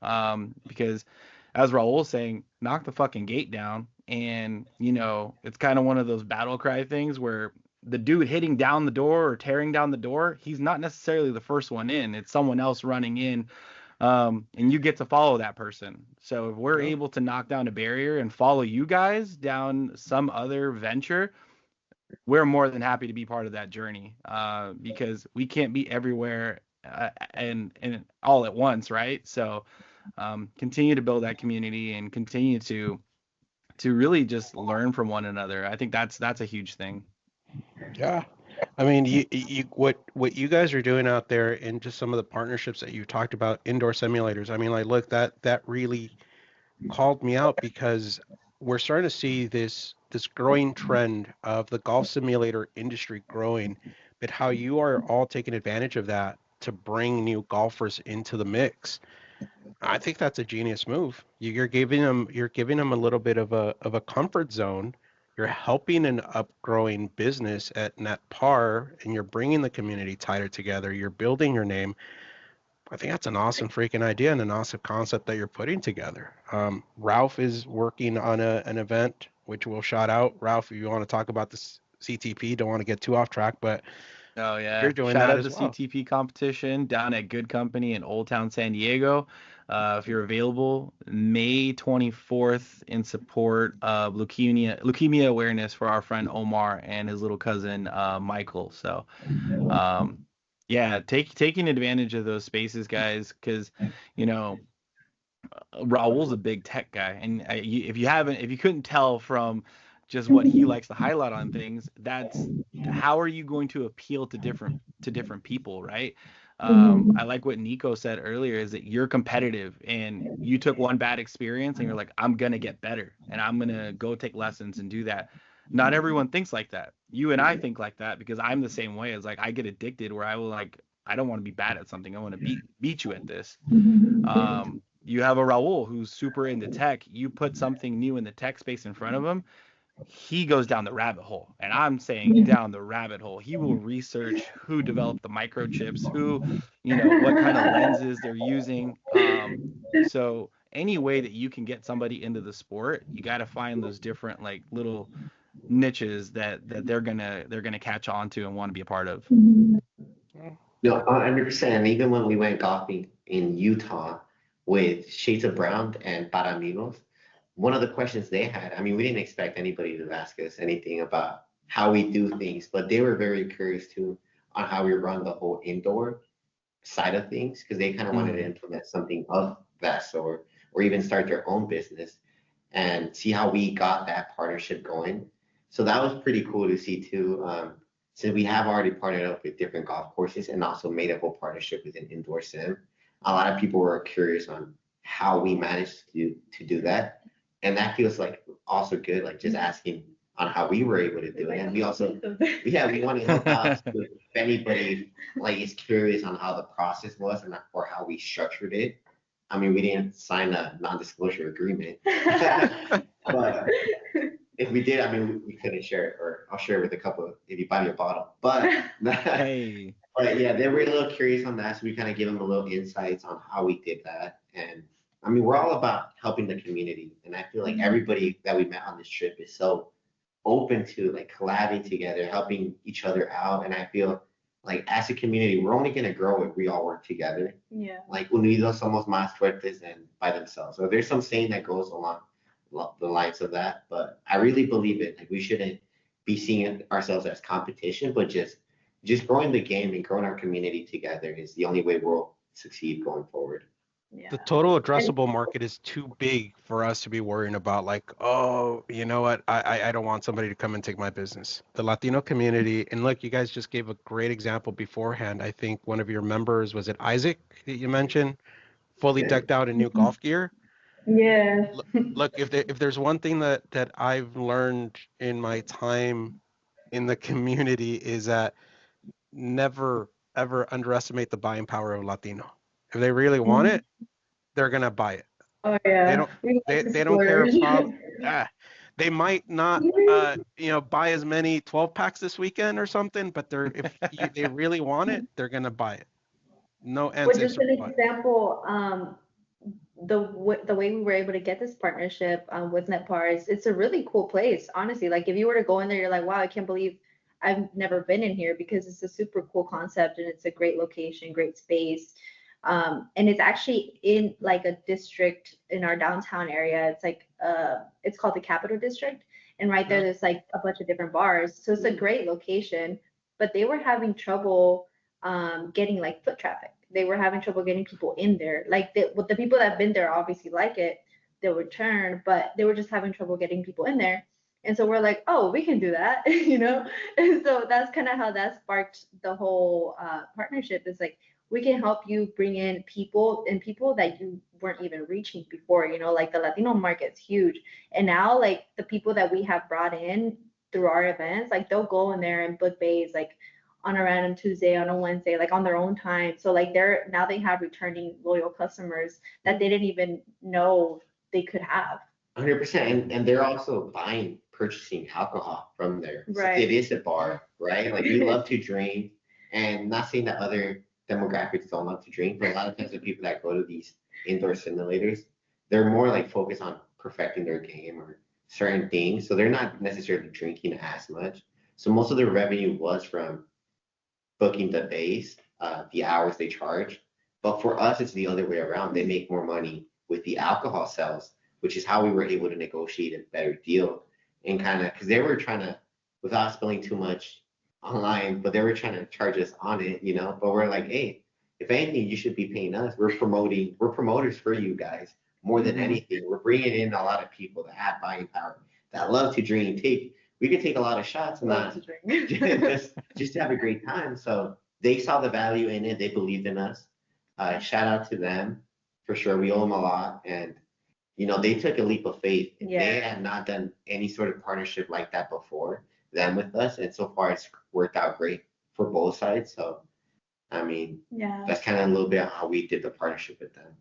Because as Raul was saying, knock the fucking gate down. And, it's kind of one of those battle cry things where the dude hitting down the door or tearing down the door, he's not necessarily the first one in. It's someone else running in. And you get to follow that person. So if we're able to knock down a barrier and follow you guys down some other venture, we're more than happy to be part of that journey, because we can't be everywhere, and all at once, right? So continue to build that community and continue to really just learn from one another. I think that's a huge thing. Yeah. I mean, what you guys are doing out there, and just some of the partnerships that you talked about, indoor simulators. I mean, like, look, that really called me out, because we're starting to see this growing trend of the golf simulator industry growing, but how you are all taking advantage of that to bring new golfers into the mix. I think that's a genius move. You're giving them a little bit of a comfort zone. You're helping an upgrowing business at net par, and you're bringing the community tighter together. You're building your name. I think that's an awesome freaking idea and an awesome concept that you're putting together. Ralph is working on an event, which we'll shout out. Ralph, if you want to talk about this CTP, don't want to get too off track, but Oh you're yeah. doing Shout that out as to well. CTP competition down at Good Company in Old Town San Diego. If you're available, May 24th, in support of leukemia awareness for our friend Omar and his little cousin Michael. So um, yeah, taking advantage of those spaces, guys, because you know Raul's a big tech guy, and if you couldn't tell from just what he likes to highlight on things, that's how are you going to appeal to different people, right? I like what Nico said earlier, is that you're competitive and you took one bad experience and you're like, I'm gonna get better and I'm gonna go take lessons and do that. Not everyone thinks like that. You and I think like that because I'm the same way. It's like I get addicted where I will like I don't want to be bad at something. I want to beat you at this. You have a Raul who's super into tech. You put something new in the tech space in front of him, he goes down the rabbit hole. And I'm saying down the rabbit hole. He will research who developed the microchips, what kind of lenses they're using. So any way that you can get somebody into the sport, you got to find those different like little niches that they're gonna catch on to and want to be a part of. No, 100%. Even when we went golfing in Utah with Shades of Brown and Para Amigos, one of the questions they had, I mean, we didn't expect anybody to ask us anything about how we do things, but they were very curious too on how we run the whole indoor side of things because they kind of wanted to implement something of that sort or even start their own business and see how we got that partnership going. So that was pretty cool to see too. Since we have already partnered up with different golf courses and also made a whole partnership with an indoor sim, a lot of people were curious on how we managed to do that. And that feels like also good, like just asking on how we were able to do it. And we also, yeah, we want to help out too, if anybody like is curious on how the process was and or how we structured it. I mean, we didn't sign a non-disclosure agreement, but if we did, I mean, we couldn't share it, or I'll share it with a couple if you buy me a bottle. But Hey. but yeah, they were a little curious on that, so we kind of give them a little insights on how we did that. And I mean, we're all about helping the community, and I feel like everybody that we met on this trip is so open to like collabing together, helping each other out. And I feel like as a community, we're only gonna grow if we all work together. Yeah. Like unidos somos más fuertes than by themselves. So there's some saying that goes along the lines of that, but I really believe it. Like we shouldn't be seeing ourselves as competition, but just growing the game and growing our community together is the only way we'll succeed going forward. Yeah. The total addressable market is too big for us to be worrying about, like, oh, you know what, I don't want somebody to come and take my business. The Latino community, and look, you guys just gave a great example beforehand. I think one of your members, was it Isaac that you mentioned, fully Yeah. decked out in new golf gear? Yeah. Look, if there's one thing that I've learned in my time in the community is that never ever underestimate the buying power of Latino. If they really want it, they're gonna buy it. Oh They yeah. don't We like they, to they don't care splurge. if prob ah, They might not, buy as many 12 packs this weekend or something, but they really want it, they're gonna buy it. No Well, answer. just an example, the way we were able to get this partnership with NetPars, it's a really cool place, honestly. Like if you were to go in there, you're like, wow, I can't believe I've never been in here, because it's a super cool concept and it's a great location, great space. And it's actually in like a district in our downtown area. It's like it's called the Capital District, and right there there's like a bunch of different bars. So it's a great location, but they were having trouble getting like foot traffic. They were having trouble getting people in there. Like with the people that have been there obviously like it, they'll return, but they were just having trouble getting people in there. And so we're like, oh, we can do that, And so that's kind of how that sparked the whole partnership. Is like, we can help you bring in people that you weren't even reaching before. Like the Latino market's huge, and now like the people that we have brought in through our events, like they'll go in there and book bays like on a random Tuesday, on a Wednesday, like on their own time. So like they have returning loyal customers that they didn't even know they could have. 100%, and they're also purchasing alcohol from there. Right. So it is a bar, right? Like we love to drink, and not saying that other demographics don't love to drink, but a lot of times the people that go to these indoor simulators, they're more like focused on perfecting their game or certain things. So they're not necessarily drinking as much. So most of their revenue was from booking the base, the hours they charge. But for us, it's the other way around. They make more money with the alcohol sales, which is how we were able to negotiate a better deal. And kind of, because they were trying to, without spilling too much online, but they were trying to charge us on it, But we're like, hey, if anything, you should be paying us. We're promoters for you guys more than anything. We're bringing in a lot of people that have buying power, that love to drink. We could take a lot of shots and not just to have a great time. So they saw the value in it. They believed in us. Shout out to them for sure. We owe them a lot, and they took a leap of faith. Yeah. They had not done any sort of partnership like that before, them with us, and so far it's worked out great for both sides. So, I mean, that's kind of a little bit how we did the partnership with them.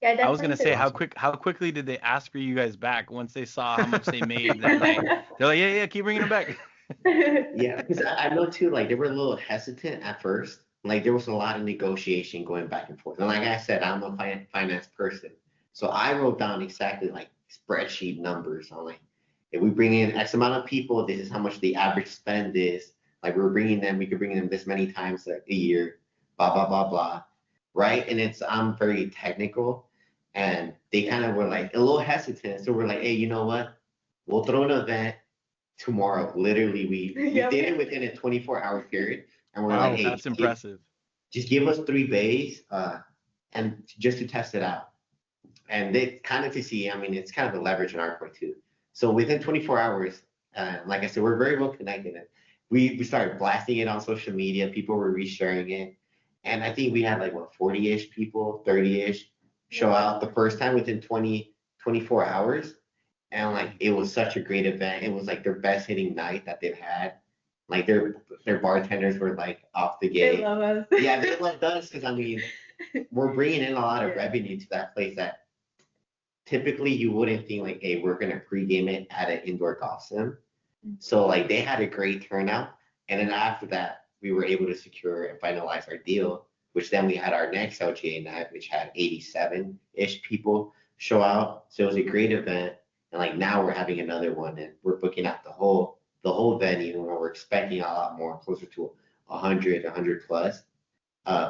Yeah, I was gonna say, how quickly did they ask for you guys back once they saw how much they made that night? They're like, yeah, keep bringing them back. Yeah, because I know too, like they were a little hesitant at first. Like there was a lot of negotiation going back and forth. And like I said, I'm a finance person, so I wrote down exactly like spreadsheet numbers on like, if we bring in X amount of people, this is how much the average spend is. Like we could bring them this many times a year, blah blah blah blah, right? And I'm very technical, and they kind of were like a little hesitant. So we're like, hey, you know what? We'll throw an event tomorrow. Literally, we did it within a 24-hour period, and we're like, hey, that's impressive. Just give us 3 bays, and just to test it out, and they kind of to see. I mean, it's kind of a leverage on our part too. So within 24 hours, like I said, we're very well connected. We started blasting it on social media. People were resharing it, and I think we had like 40-ish people, 30-ish show out the first time within 24 hours. And like it was such a great event. It was like their best hitting night that they've had. Like their bartenders were like off the gate. They love us. Yeah, they loved us because I mean we're bringing in a lot of revenue to that place that typically you wouldn't think like, hey, we're gonna pregame it at an indoor golf sim. So like they had a great turnout, and then after that we were able to secure and finalize our deal, which then we had our next LGA night, which had 87-ish people show out. So it was a great event. And like now we're having another one, and we're booking out the whole venue, and we're expecting a lot more, closer to 100 plus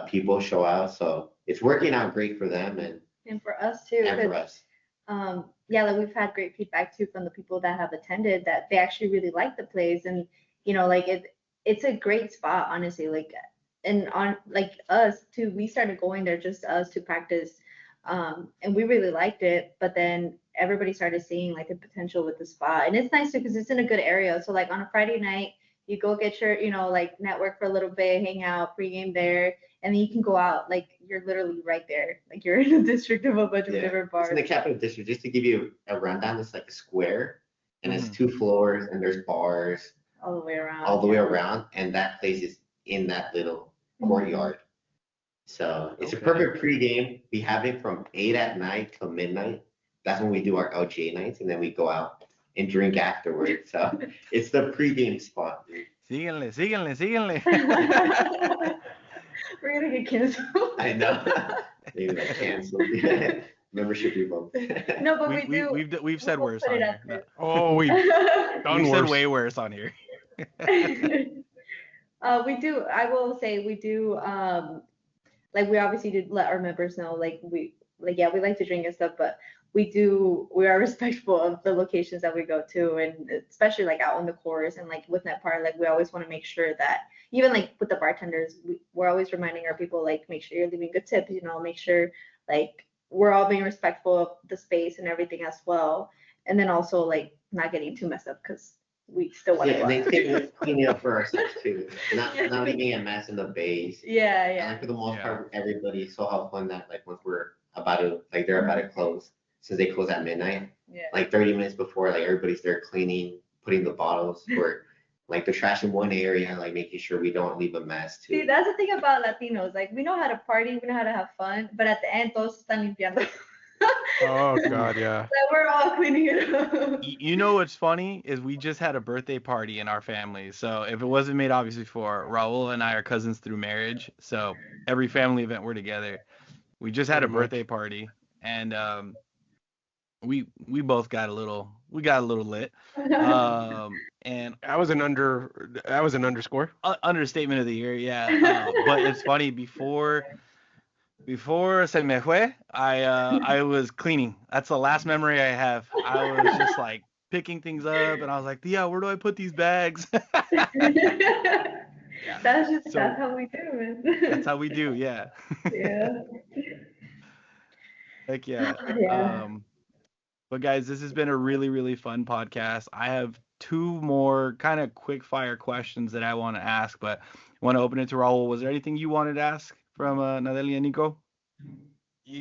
people show out. So it's working out great for them and for us too. And for us. Like we've had great feedback too from the people that have attended, that they actually really like the place, and like it's a great spot, honestly. Like, and on like us too, we started going there just us to practice, and we really liked it. But then everybody started seeing like the potential with the spot, and it's nice too because it's in a good area. So like on a Friday night, you go get your like network for a little bit, hang out, pregame there, and then you can go out. Like you're literally right there. Like you're in a district of a bunch of different bars. It's in the Capital District. Just to give you a rundown, it's like a square, and it's 2 floors, and there's bars all the way around. All the way around, and that place is in that little courtyard. So it's a perfect pregame. We have it from 8 at night till midnight. That's when we do our LGA nights, and then we go out and drink afterwards. So it's the pregame spot, dude. Síguenle. We're gonna get canceled. I know. Maybe like canceled. Membership revoked. No, but we do. We've said we'll worse put on it out here. Oh, we've there. done We've said worse. way worse on here. We do. I will say we do. Like we obviously did let our members know. Like we like to drink and stuff, but we are respectful of the locations that we go to, and especially like out on the course and like with Net Par, like we always want to make sure that even like with the bartenders, we're always reminding our people like make sure you're leaving good tips, make sure like we're all being respectful of the space and everything as well, and then also like not getting too messed up because we still want to. Yeah, and they think we're cleaning up for ourselves too. Not leaving a mess in the bays. Yeah, And yeah. like for the most part, everybody so helpful in that like once we're about to like they're about to close, since they close at midnight, Yeah. like 30 minutes before, like everybody's there cleaning, putting the bottles for like the trash in one area, like making sure we don't leave a mess too. See, that's the thing about Latinos. Like we know how to party, we know how to have fun, but at the end, todos están limpiando. Oh God, yeah. Like we're all cleaning it up. You know what's funny is we just had a birthday party in our family. So if it wasn't made obvious before, Raul and I are cousins through marriage. So every family event we're together. We just had a Pretty much. birthday party, and we both got a little lit. And That was an underscore. Understatement of the year, yeah. But it's funny, before se me fue, I was cleaning. That's the last memory I have. I was just like picking things up, and I was like, yeah, where do I put these bags? That's how we do it. That's how we do, yeah. Yeah. Heck yeah. Yeah. But guys, this has been a really, really fun podcast. I have two more kind of quick fire questions that I want to ask, but I want to open it to Raul. Was there anything you wanted to ask from Nadeli and Niko?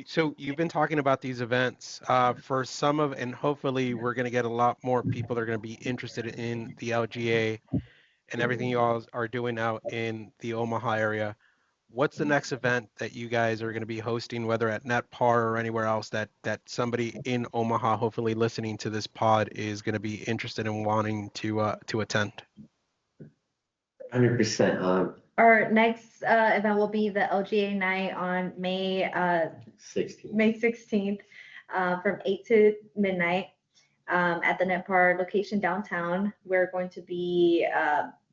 So you've been talking about these events for some of, and hopefully we're going to get a lot more people that are going to be interested in the LGA and everything you all are doing out in the Omaha area. What's the next event that you guys are going to be hosting, whether at NetPar or anywhere else that somebody in Omaha, hopefully listening to this pod, is going to be interested in wanting to attend? 100%. Our next event will be the LGA night on May 16th from 8 to midnight at the NetPar location downtown. We're going to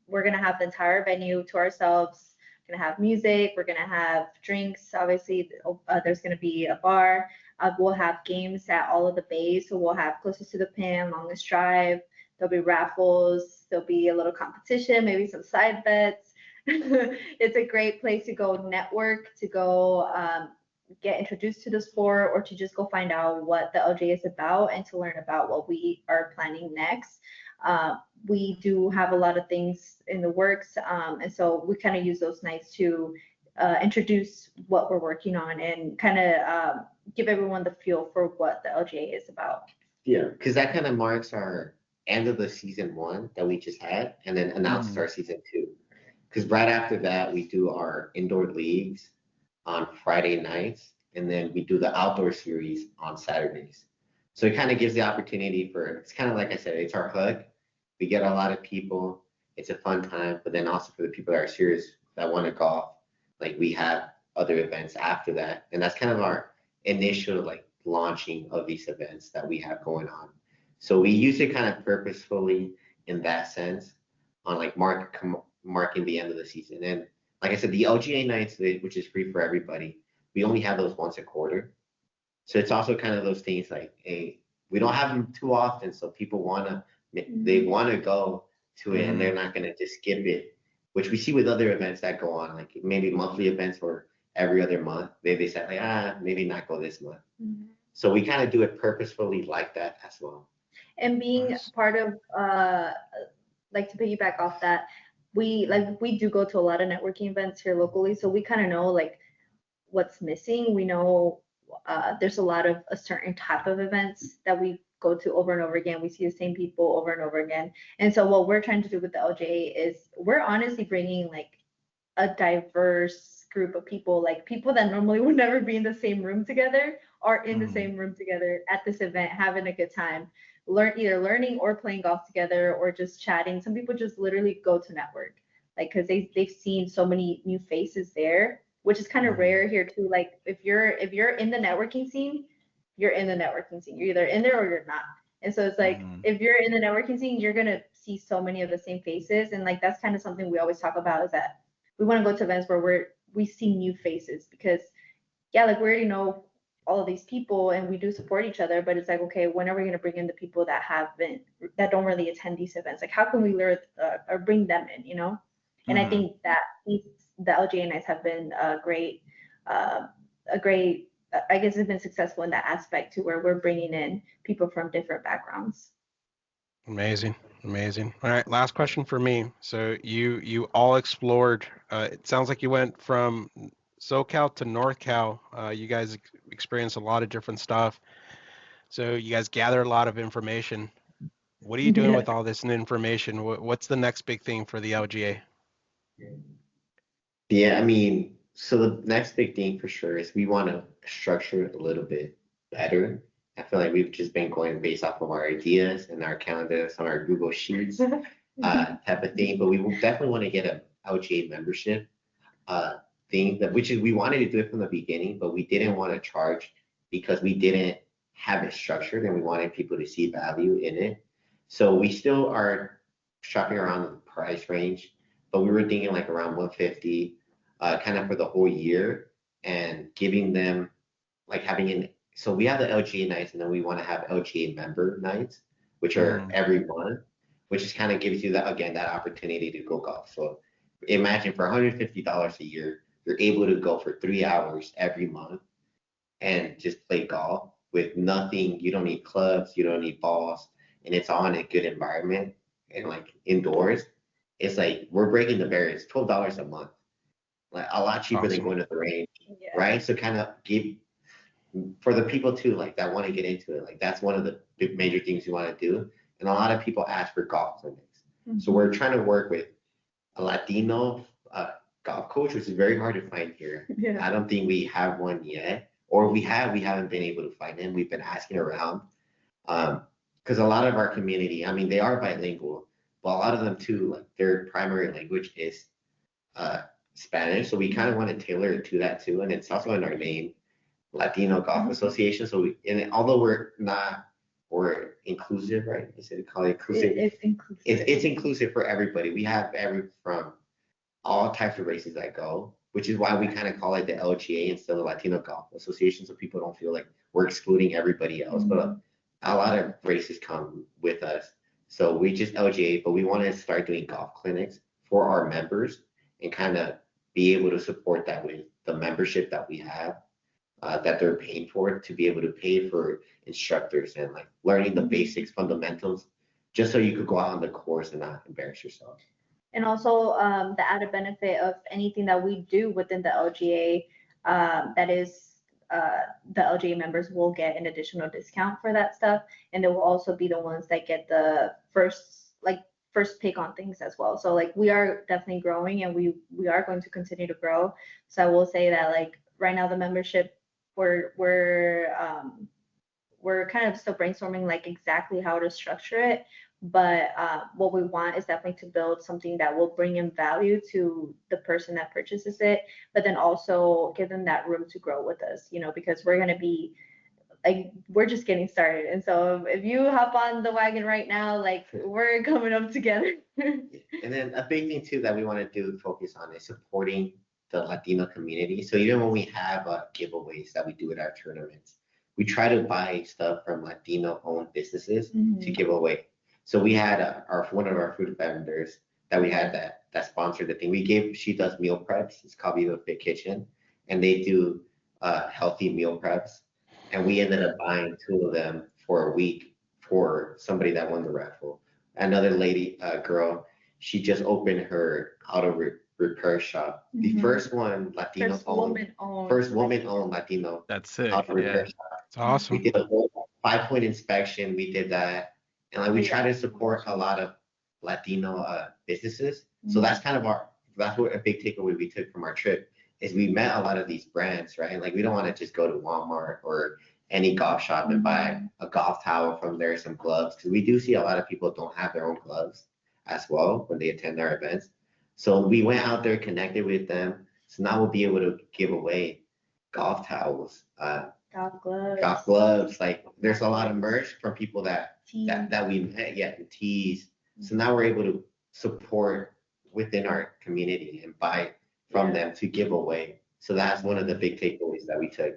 have the entire venue to ourselves. We're going to have music. We're going to have drinks. Obviously, there's going to be a bar. We'll have games at all of the bays. So we'll have closest to the pin, longest drive. There'll be raffles. There'll be a little competition, maybe some side bets. It's a great place to go network, to go get introduced to the sport, or to just go find out what the LGA is about and to learn about what we are planning next. We do have a lot of things in the works, and so we kind of use those nights to introduce what we're working on and kind of give everyone the feel for what the LGA is about. Yeah, because that kind of marks our end of the season 1 that we just had, and then announces our season 2. Because right after that, we do our indoor leagues on Friday nights, and then we do the outdoor series on Saturdays. So it kind of gives the opportunity it's kind of like I said, it's our hug. We get a lot of people. It's a fun time, but then also for the people that are serious, that want to golf, like we have other events after that. And that's kind of our initial like launching of these events that we have going on. So we use it kind of purposefully in that sense on like marking the end of the season. And like I said, the LGA nights, which is free for everybody, we only have those once a quarter. So it's also kind of those things like, we don't have them too often, so people they want to go to it, and they're not going to just skip it, which we see with other events that go on, like maybe monthly events or every other month. They say like, maybe not go this month. So we kind of do it purposefully like that as well. And being part of, like to piggyback off that, we do go to a lot of networking events here locally, so we kind of know like what's missing. We know there's a lot of a certain type of events that we go to over and over again. We see the same people over and over again. And so what we're trying to do with the LJA is we're honestly bringing like a diverse group of people, like people that normally would never be in the same room together are in the same room together at this event having a good time. either learning or playing golf together or just chatting. Some people just literally go to network, like because they've seen so many new faces there, which is kind of rare here too. Like if you're in the networking scene, you're in the networking scene. You're either in there or you're not. And so it's like if you're in the networking scene, you're gonna see so many of the same faces. And like that's kind of something we always talk about is that we want to go to events where we see new faces because yeah, like we already know all of these people and we do support each other, but it's like, okay, when are we going to bring in the people that don't really attend these events? Like how can we learn or bring them in, you know? And I think that the LGA nights have been a great, I guess it's been successful in that aspect to where we're bringing in people from different backgrounds. Amazing. All right, last question for me. So you all explored. It sounds like you went from SoCal to NorthCal. You guys experienced a lot of different stuff. So you guys gathered a lot of information. What are you doing with all this information? What's the next big thing for the LGA? Yeah, I mean, so the next big thing for sure is we want to structure it a little bit better. I feel like we've just been going based off of our ideas and our calendars on our Google Sheets type of thing, but we will definitely want to get a LGA membership thing which is we wanted to do it from the beginning, but we didn't want to charge because we didn't have it structured and we wanted people to see value in it. So we still are shopping around the price range, but we were thinking like around 150 kind of for the whole year and giving them like so we have the LGA nights and then we want to have LGA member nights, which are every month, which just kind of gives you that opportunity to go golf. So imagine for $150 a year, you're able to go for 3 hours every month and just play golf with nothing. You don't need clubs, you don't need balls, and it's all in a good environment and like indoors. It's like we're breaking the barriers. $12 a month, like a lot cheaper than going to the range, right? So kind of give for the people too, like that want to get into it. Like that's one of the big major things you want to do. And a lot of people ask for golf clinics. So we're trying to work with a Latino golf coach, which is very hard to find here. I don't think we have one yet, or we haven't been able to find him. We've been asking around because a lot of our community, I mean, they are bilingual, but a lot of them too, like their primary language is Spanish. So we kind of want to tailor it to that too, and it's also in our name, Latino Golf Association. So although we're inclusive, right? Is it called inclusive? It's inclusive. It's inclusive for everybody. We have from all types of races that go, which is why we kind of call it the LGA instead of Latino Golf Association, so people don't feel like we're excluding everybody else. But a lot of races come with us. So we just LGA, but we want to start doing golf clinics for our members and kind of be able to support that with the membership that we have. That they're paying for to be able to pay for instructors and like learning the basics, fundamentals, just so you could go out on the course and not embarrass yourself. And also the added benefit of anything that we do within the LGA, that is the LGA members will get an additional discount for that stuff, and they will also be the ones that get the first pick on things as well. So like we are definitely growing, and we are going to continue to grow. So I will say that like right now the membership we're kind of still brainstorming like exactly how to structure it, but what we want is definitely to build something that will bring in value to the person that purchases it, but then also give them that room to grow with us, you know, because we're going to be like we're just getting started. And so if you hop on the wagon right now, like we're coming up together. And then a big thing too that we want to do focus on is supporting the Latino community. So even when we have giveaways that we do at our tournaments, we try to buy stuff from Latino-owned businesses to give away. So we had one of our food vendors that we had that sponsored the thing. She does meal preps. It's called Viva Fit Kitchen, and they do healthy meal preps. And we ended up buying 2 of them for a week for somebody that won the raffle. Another lady, girl, she just opened her auto repair shop. The first one Latino first woman owned Latino. That's sick. Auto repair shop. It's awesome. We did a whole 5-point inspection. We did that, and like we try to support a lot of Latino businesses. So that's kind of that's what a big takeaway we took from our trip is we met a lot of these brands, right? Like we don't want to just go to Walmart or any golf shop and buy a golf towel from there, some gloves, because we do see a lot of people don't have their own gloves as well when they attend our events. So we went out there, connected with them. So now we'll be able to give away golf towels, golf gloves. Like there's a lot of merch from people that we met, yeah, and tees. So now we're able to support within our community and buy from them to give away. So that's one of the big takeaways that we took,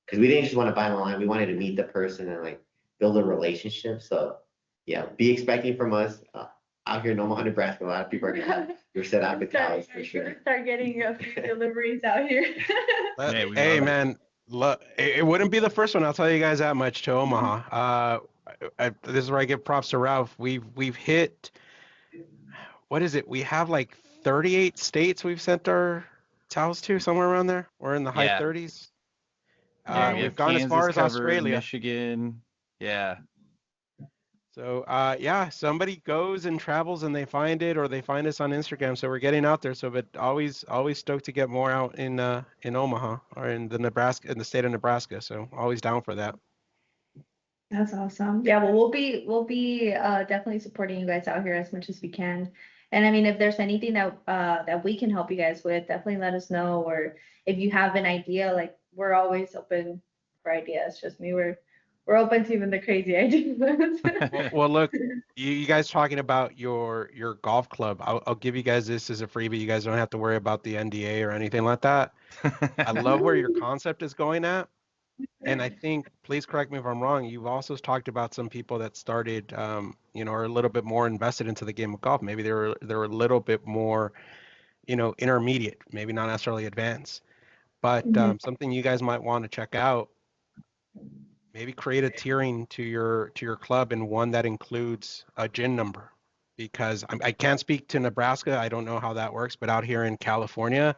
because we didn't just want to buy online. We wanted to meet the person and like build a relationship. So yeah, be expecting from us out here in Omaha, Nebraska. A lot of people are gonna have your set out with towels for sure. Start getting free deliveries out here. Hey man, look, it wouldn't be the first one. I'll tell you guys that much to Omaha. This is where I give props to Ralph. We've hit, what is it? We have like 38 states we've sent our towels to, somewhere around there. We're in the high 30s. Yeah, we We've have gone Kansas as far as covered, Australia. Michigan. Yeah. So yeah, somebody goes and travels and they find it, or they find us on Instagram. So we're getting out there. So, but always stoked to get more out in Omaha or in the state of Nebraska. So always down for that. That's awesome. Yeah, well, we'll be definitely supporting you guys out here as much as we can. And I mean, if there's anything that we can help you guys with, definitely let us know. Or if you have an idea, like we're always open for ideas. Trust me, we're open to even the crazy ideas. Well, look, you guys talking about your golf club. I'll give you guys this as a freebie. You guys don't have to worry about the NDA or anything like that. I love where your concept is going at. And I think, please correct me if I'm wrong, you've also talked about some people that started, are a little bit more invested into the game of golf. Maybe they're a little bit more, intermediate, maybe not necessarily advanced. But something you guys might want to check out, maybe create a tiering to your club, and one that includes a GIN number. Because I can't speak to Nebraska, I don't know how that works, but out here in California,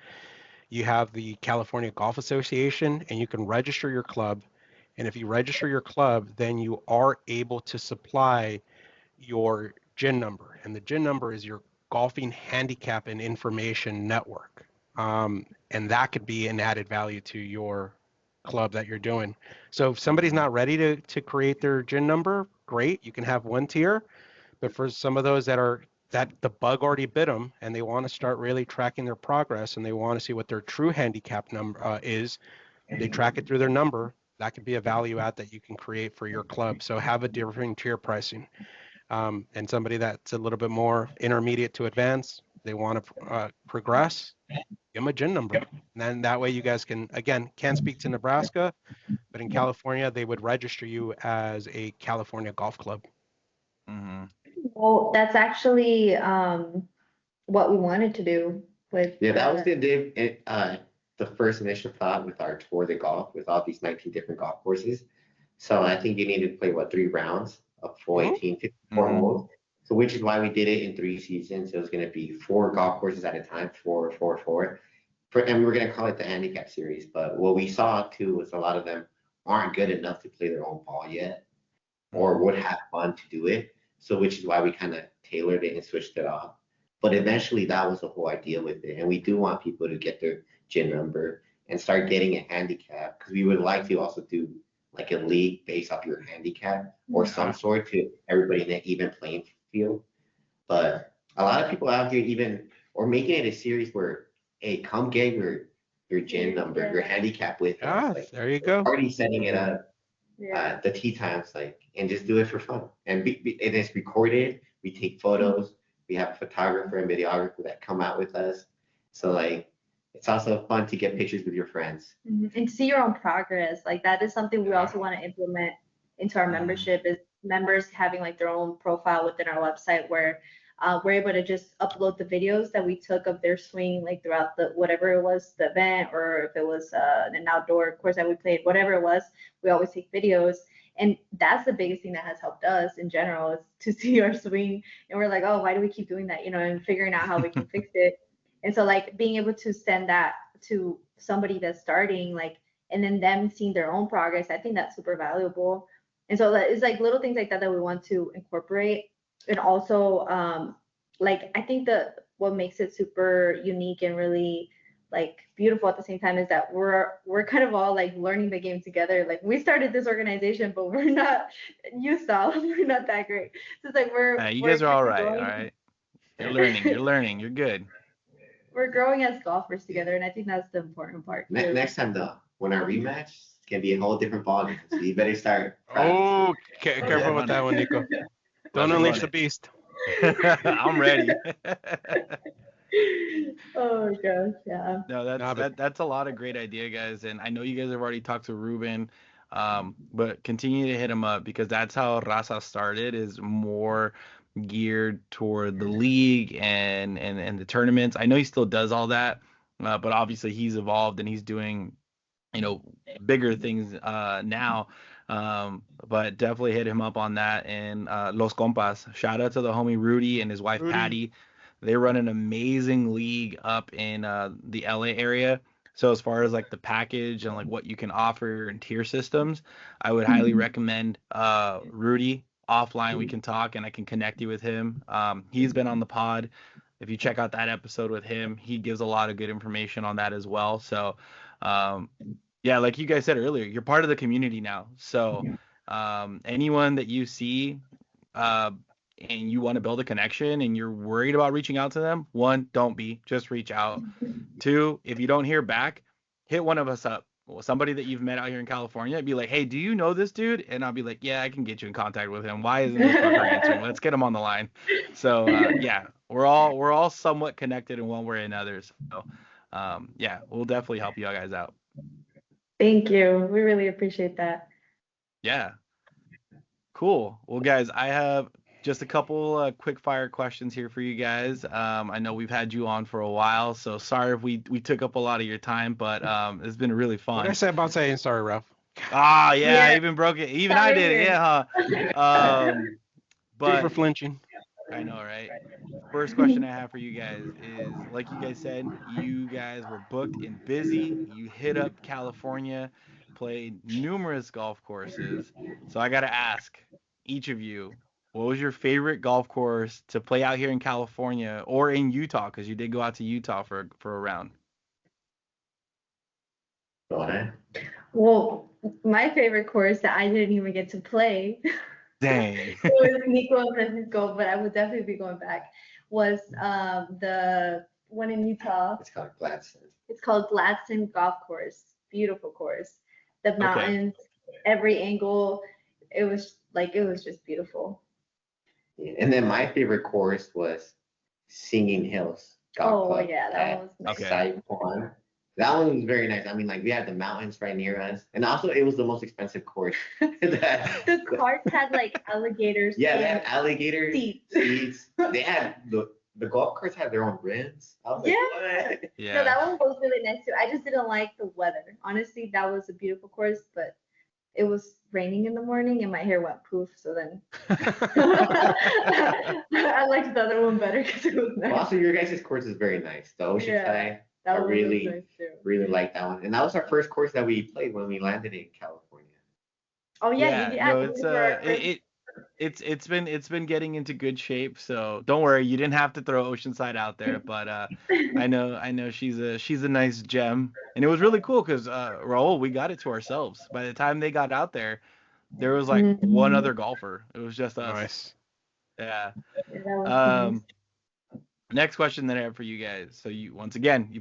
you have the California Golf Association, and you can register your club. And if you register your club, then you are able to supply your GIN number. And the GIN number is your golfing handicap and information network. And that could be an added value to your club that you're doing. So if somebody's not ready to create their GIN number, great, you can have one tier. But for some of those that the bug already bit them, and they want to start really tracking their progress, and they want to see what their true handicap number is, they track it through their number. That could be a value add that you can create for your club. So have a different tier pricing. And somebody that's a little bit more intermediate to advanced, they want to progress, give them a GIN number. And then that way you guys can't speak to Nebraska, but in California, they would register you as a California golf club. Mm-hmm. Well, that's actually what we wanted to do with. Yeah, that was the first initial thought with our tour de golf with all these 19 different golf courses. So I think you needed to play 3 rounds of full 18, 54 holes. So which is why we did it in 3 seasons. It was going to be 4 golf courses at a time, 4, 4, 4. And we were going to call it the handicap series. But what we saw too was a lot of them aren't good enough to play their own ball yet, or would have fun to do it. So which is why we kind of tailored it and switched it off. But eventually that was the whole idea with it. And we do want people to get their GIN number and start getting a handicap, because we would like to also do like a league based off your handicap or some sort to everybody in an even playing field. But a lot of people out here making it a series where, hey, come get your GIN number, your handicap with us. Like, there you go. Already setting it up. The tee times, and just do it for fun. And it is recorded. We take photos. We have a photographer and videographer that come out with us. So it's also fun to get pictures with your friends. And see your own progress. Like that is something we also want to implement into our membership, is members having their own profile within our website where we're able to just upload the videos that we took of their swing, throughout whatever it was, the event, or if it was an outdoor course that we played, whatever it was, we always take videos. And that's the biggest thing that has helped us in general, is to see our swing. And we're like, oh, why do we keep doing that? And figuring out how we can fix it. And so being able to send that to somebody that's starting, and then them seeing their own progress, I think that's super valuable. And so it's little things like that we want to incorporate. And also, I think what makes it super unique and really like beautiful at the same time is that we're kind of all like learning the game together. Like we started this organization, but we're not you saw we're not that great. So it's like You we're guys are kind all of right. All growing. right. You're learning. You're good. We're growing as golfers together, and I think that's the important part too. Next time though, when our rematch, it's gonna be a whole different ballgame. So you better start Oh, practicing. careful with that one, Nico. Don't unleash the beast. I'm ready. Oh gosh, yeah. No, Nah, but that's a lot of great idea, guys. And I know you guys have already talked to Ruben, but continue to hit him up because that's how Raza started, is more geared toward the league and the tournaments. I know he still does all that, but obviously he's evolved and he's doing, bigger things now. But definitely hit him up on that. And Los Compas, shout out to the homie Rudy and his wife Rudy. Patty. They run an amazing league up in the LA area. So as far as like the package and like what you can offer and tier systems, I would highly recommend Rudy. Offline, we can talk and I can connect you with him. He's been on the pod. If you check out that episode with him, he gives a lot of good information on that as well. So, yeah, like you guys said earlier, you're part of the community now. So, anyone that you see, and you want to build a connection and you're worried about reaching out to them, one, don't be, just reach out. Two, if you don't hear back, hit one of us up. Somebody that you've met out here in California, be like, hey, do you know this dude? And I'll be like, yeah, I can get you in contact with him. Why isn't this fucker answering? Let's get him on the line. So yeah, we're all somewhat connected in one way or another. So yeah, we'll definitely help you guys out. Thank you. We really appreciate that. Yeah. Cool. Well, guys, I have just a couple quick fire questions here for you guys. I know we've had you on for a while, so sorry if we took up a lot of your time, but it's been really What fun. did I say about saying sorry, Ralph? Ah, yeah, I Yeah. even broke it. Even Sorry. I did it. Yeah, huh? Sorry But for flinching. I know, right? First question I have for you guys is, like you guys said, you guys were booked and busy. You hit up California, played numerous golf courses. So I got to ask each of you, what was your favorite golf course to play out here in California or in Utah? Because you did go out to Utah for a round. Go ahead. Well, my favorite course that I didn't even get to play Dang. was Niko and Francisco, but I would definitely be going back, was the one in Utah. It's called Gladstone. It's called Gladstone Golf Course. Beautiful course. The mountains, every angle. It was just beautiful. Yeah. And then my favorite course was Singing Hills Golf Club. Yeah, that one was nice. Okay. Side Pond. That one was very nice. I mean, like we had the mountains right near us, and also it was the most expensive course. The carts had like alligators. Yeah, they had alligator seats. They had the golf carts had their own rims. I was like, what? Yeah. No, that one was really nice too. I just didn't like the weather. Honestly, that was a beautiful course, but it was raining in the morning and my hair went poof. So then I liked the other one better because it was nice. Well, also, your guys' course is very nice. The Oceanside. I really, nice too. really liked that one. And that was our first course that we played when we landed in California. Oh yeah, it's been getting into good shape, so don't worry, you didn't have to throw Oceanside out there, but I know she's a nice gem, and it was really cool because Raul, we got it to ourselves. By the time they got out there was like one other golfer. It was just us. Nice. Yeah. that was nice. Next question that I have for you guys. So you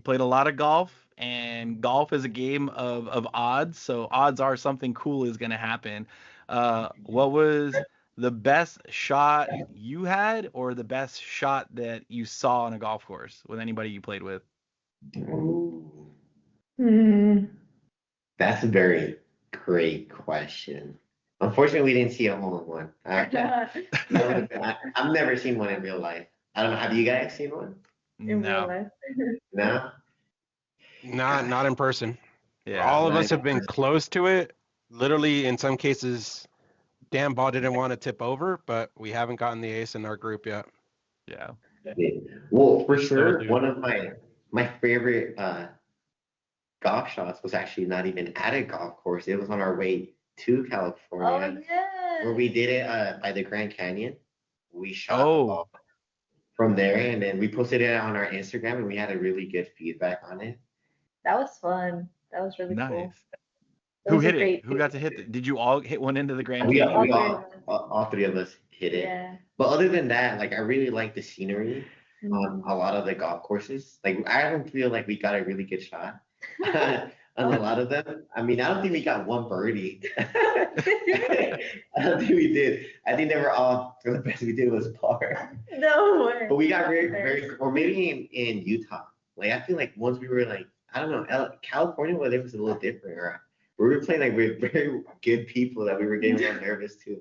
played a lot of golf, and golf is a game of odds. So odds are something cool is going to happen. What was the best shot you had, or the best shot that you saw on a golf course with anybody you played with? Ooh. Mm-hmm. That's a very great question. Unfortunately, we didn't see a hole-in-one. I've never seen one in real life. I don't know. Have you guys seen one? In real No. life. No. Not in person. Yeah. All of us have been close to it. Literally, in some cases, damn ball didn't want to tip over, but we haven't gotten the ace in our group yet. Yeah. Well, for sure, dude. one of my favorite golf shots was actually not even at a golf course. It was on our way to California, where we did it by the Grand Canyon. We shot the ball from there, and then we posted it on our Instagram, and we had a really good feedback on it. That was fun. That was really cool. Nice. It Who was a hit it? great. Who got to hit it? Did you all hit one into the Grand We Canyon? all, we All three of all, us. all three of us hit it. Yeah. But other than that, like I really like the scenery on Mhm. a lot of the golf courses. Like I don't feel like we got a really good shot on a lot of them. I mean, I don't think we got one birdie. I don't think we did. I think they were all the best we did was par. No way. But we got or maybe in Utah. Like I feel like once we were like, I don't know, California, well, it was a little different. Or we were playing like with very good people that we were getting a little nervous too.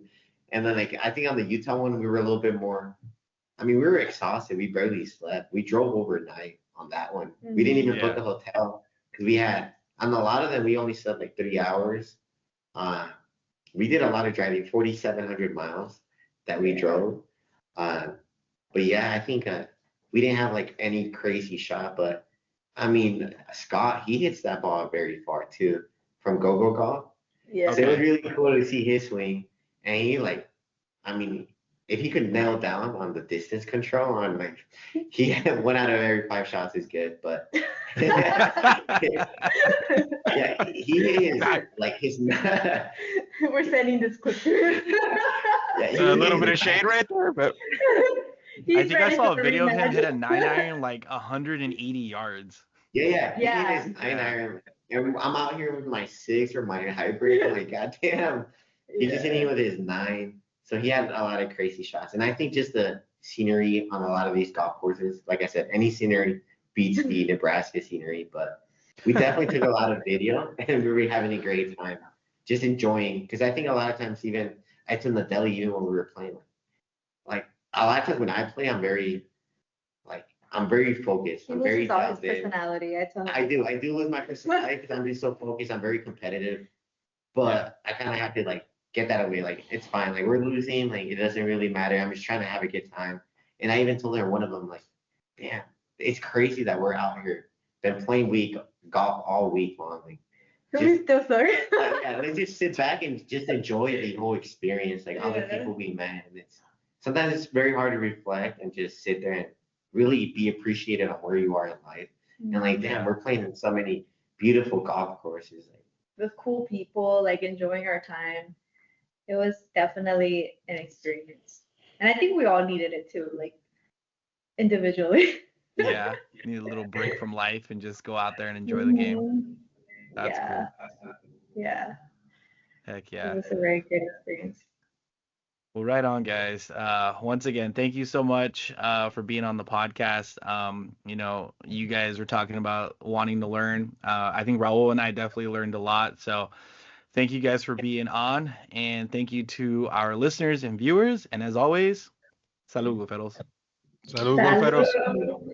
And then like I think on the Utah one, we were a little bit more. I mean, we were exhausted. We barely slept. We drove overnight on that one. We didn't even book Yeah. a hotel because we had on a lot of them we only slept like 3 hours. We did a lot of driving, 4,700 miles that we drove. But yeah, I think we didn't have like any crazy shot, but I mean, Scott, he hits that ball very far too from go-go golf. Yeah. So it was Okay. really cool to see his swing. And he like, I mean, if he could nail down on the distance control on like, he had 1 out of every 5 shots is good, but yeah, he is like his. Yeah, We're sending this clip. A little bit of shade right there, but I think I saw a video of him hit a 9-iron like 180 yards. Yeah, Yeah. he is 9 iron. And I'm out here with my 6 or my hybrid. I'm like, goddamn. He's just hitting with his 9. So he had a lot of crazy shots. And I think just the scenery on a lot of these golf courses, like I said, any scenery beats the Nebraska scenery. But we definitely took a lot of video and we were having a great time. Just enjoying. Because I think a lot of times even I told Nadeli even when we were playing, like a lot of times when I play, I'm very focused. He I'm very loses all his dialed in. personality. I tell him. I do lose my personality because I'm just so focused. I'm very competitive, but I kind of have to like get that away. Like it's fine. Like we're losing. Like it doesn't really matter. I'm just trying to have a good time. And I even told her one of them like, damn, it's crazy that we're out here been playing golf all week long. Like, We're still sorry. yeah, let's just sit back and just enjoy the whole experience. Like all the Yeah. people we met. And sometimes it's very hard to reflect and just sit there and really be appreciated on where you are in life. And like, damn, we're playing in so many beautiful golf courses. Like, With cool people, like enjoying our time. It was definitely an experience. And I think we all needed it too, like individually. Yeah, you need a little break from life and just go out there and enjoy the game. Mhm. That's Yeah. cool. Yeah. Heck It yeah. was a very great experience. Well, right on, guys. Once again, thank you so much for being on the podcast. You guys were talking about wanting to learn. I think Raul and I definitely learned a lot. So thank you guys for being on. And thank you to our listeners and viewers. And as always, salud, golferos. Salud, golferos. Salud.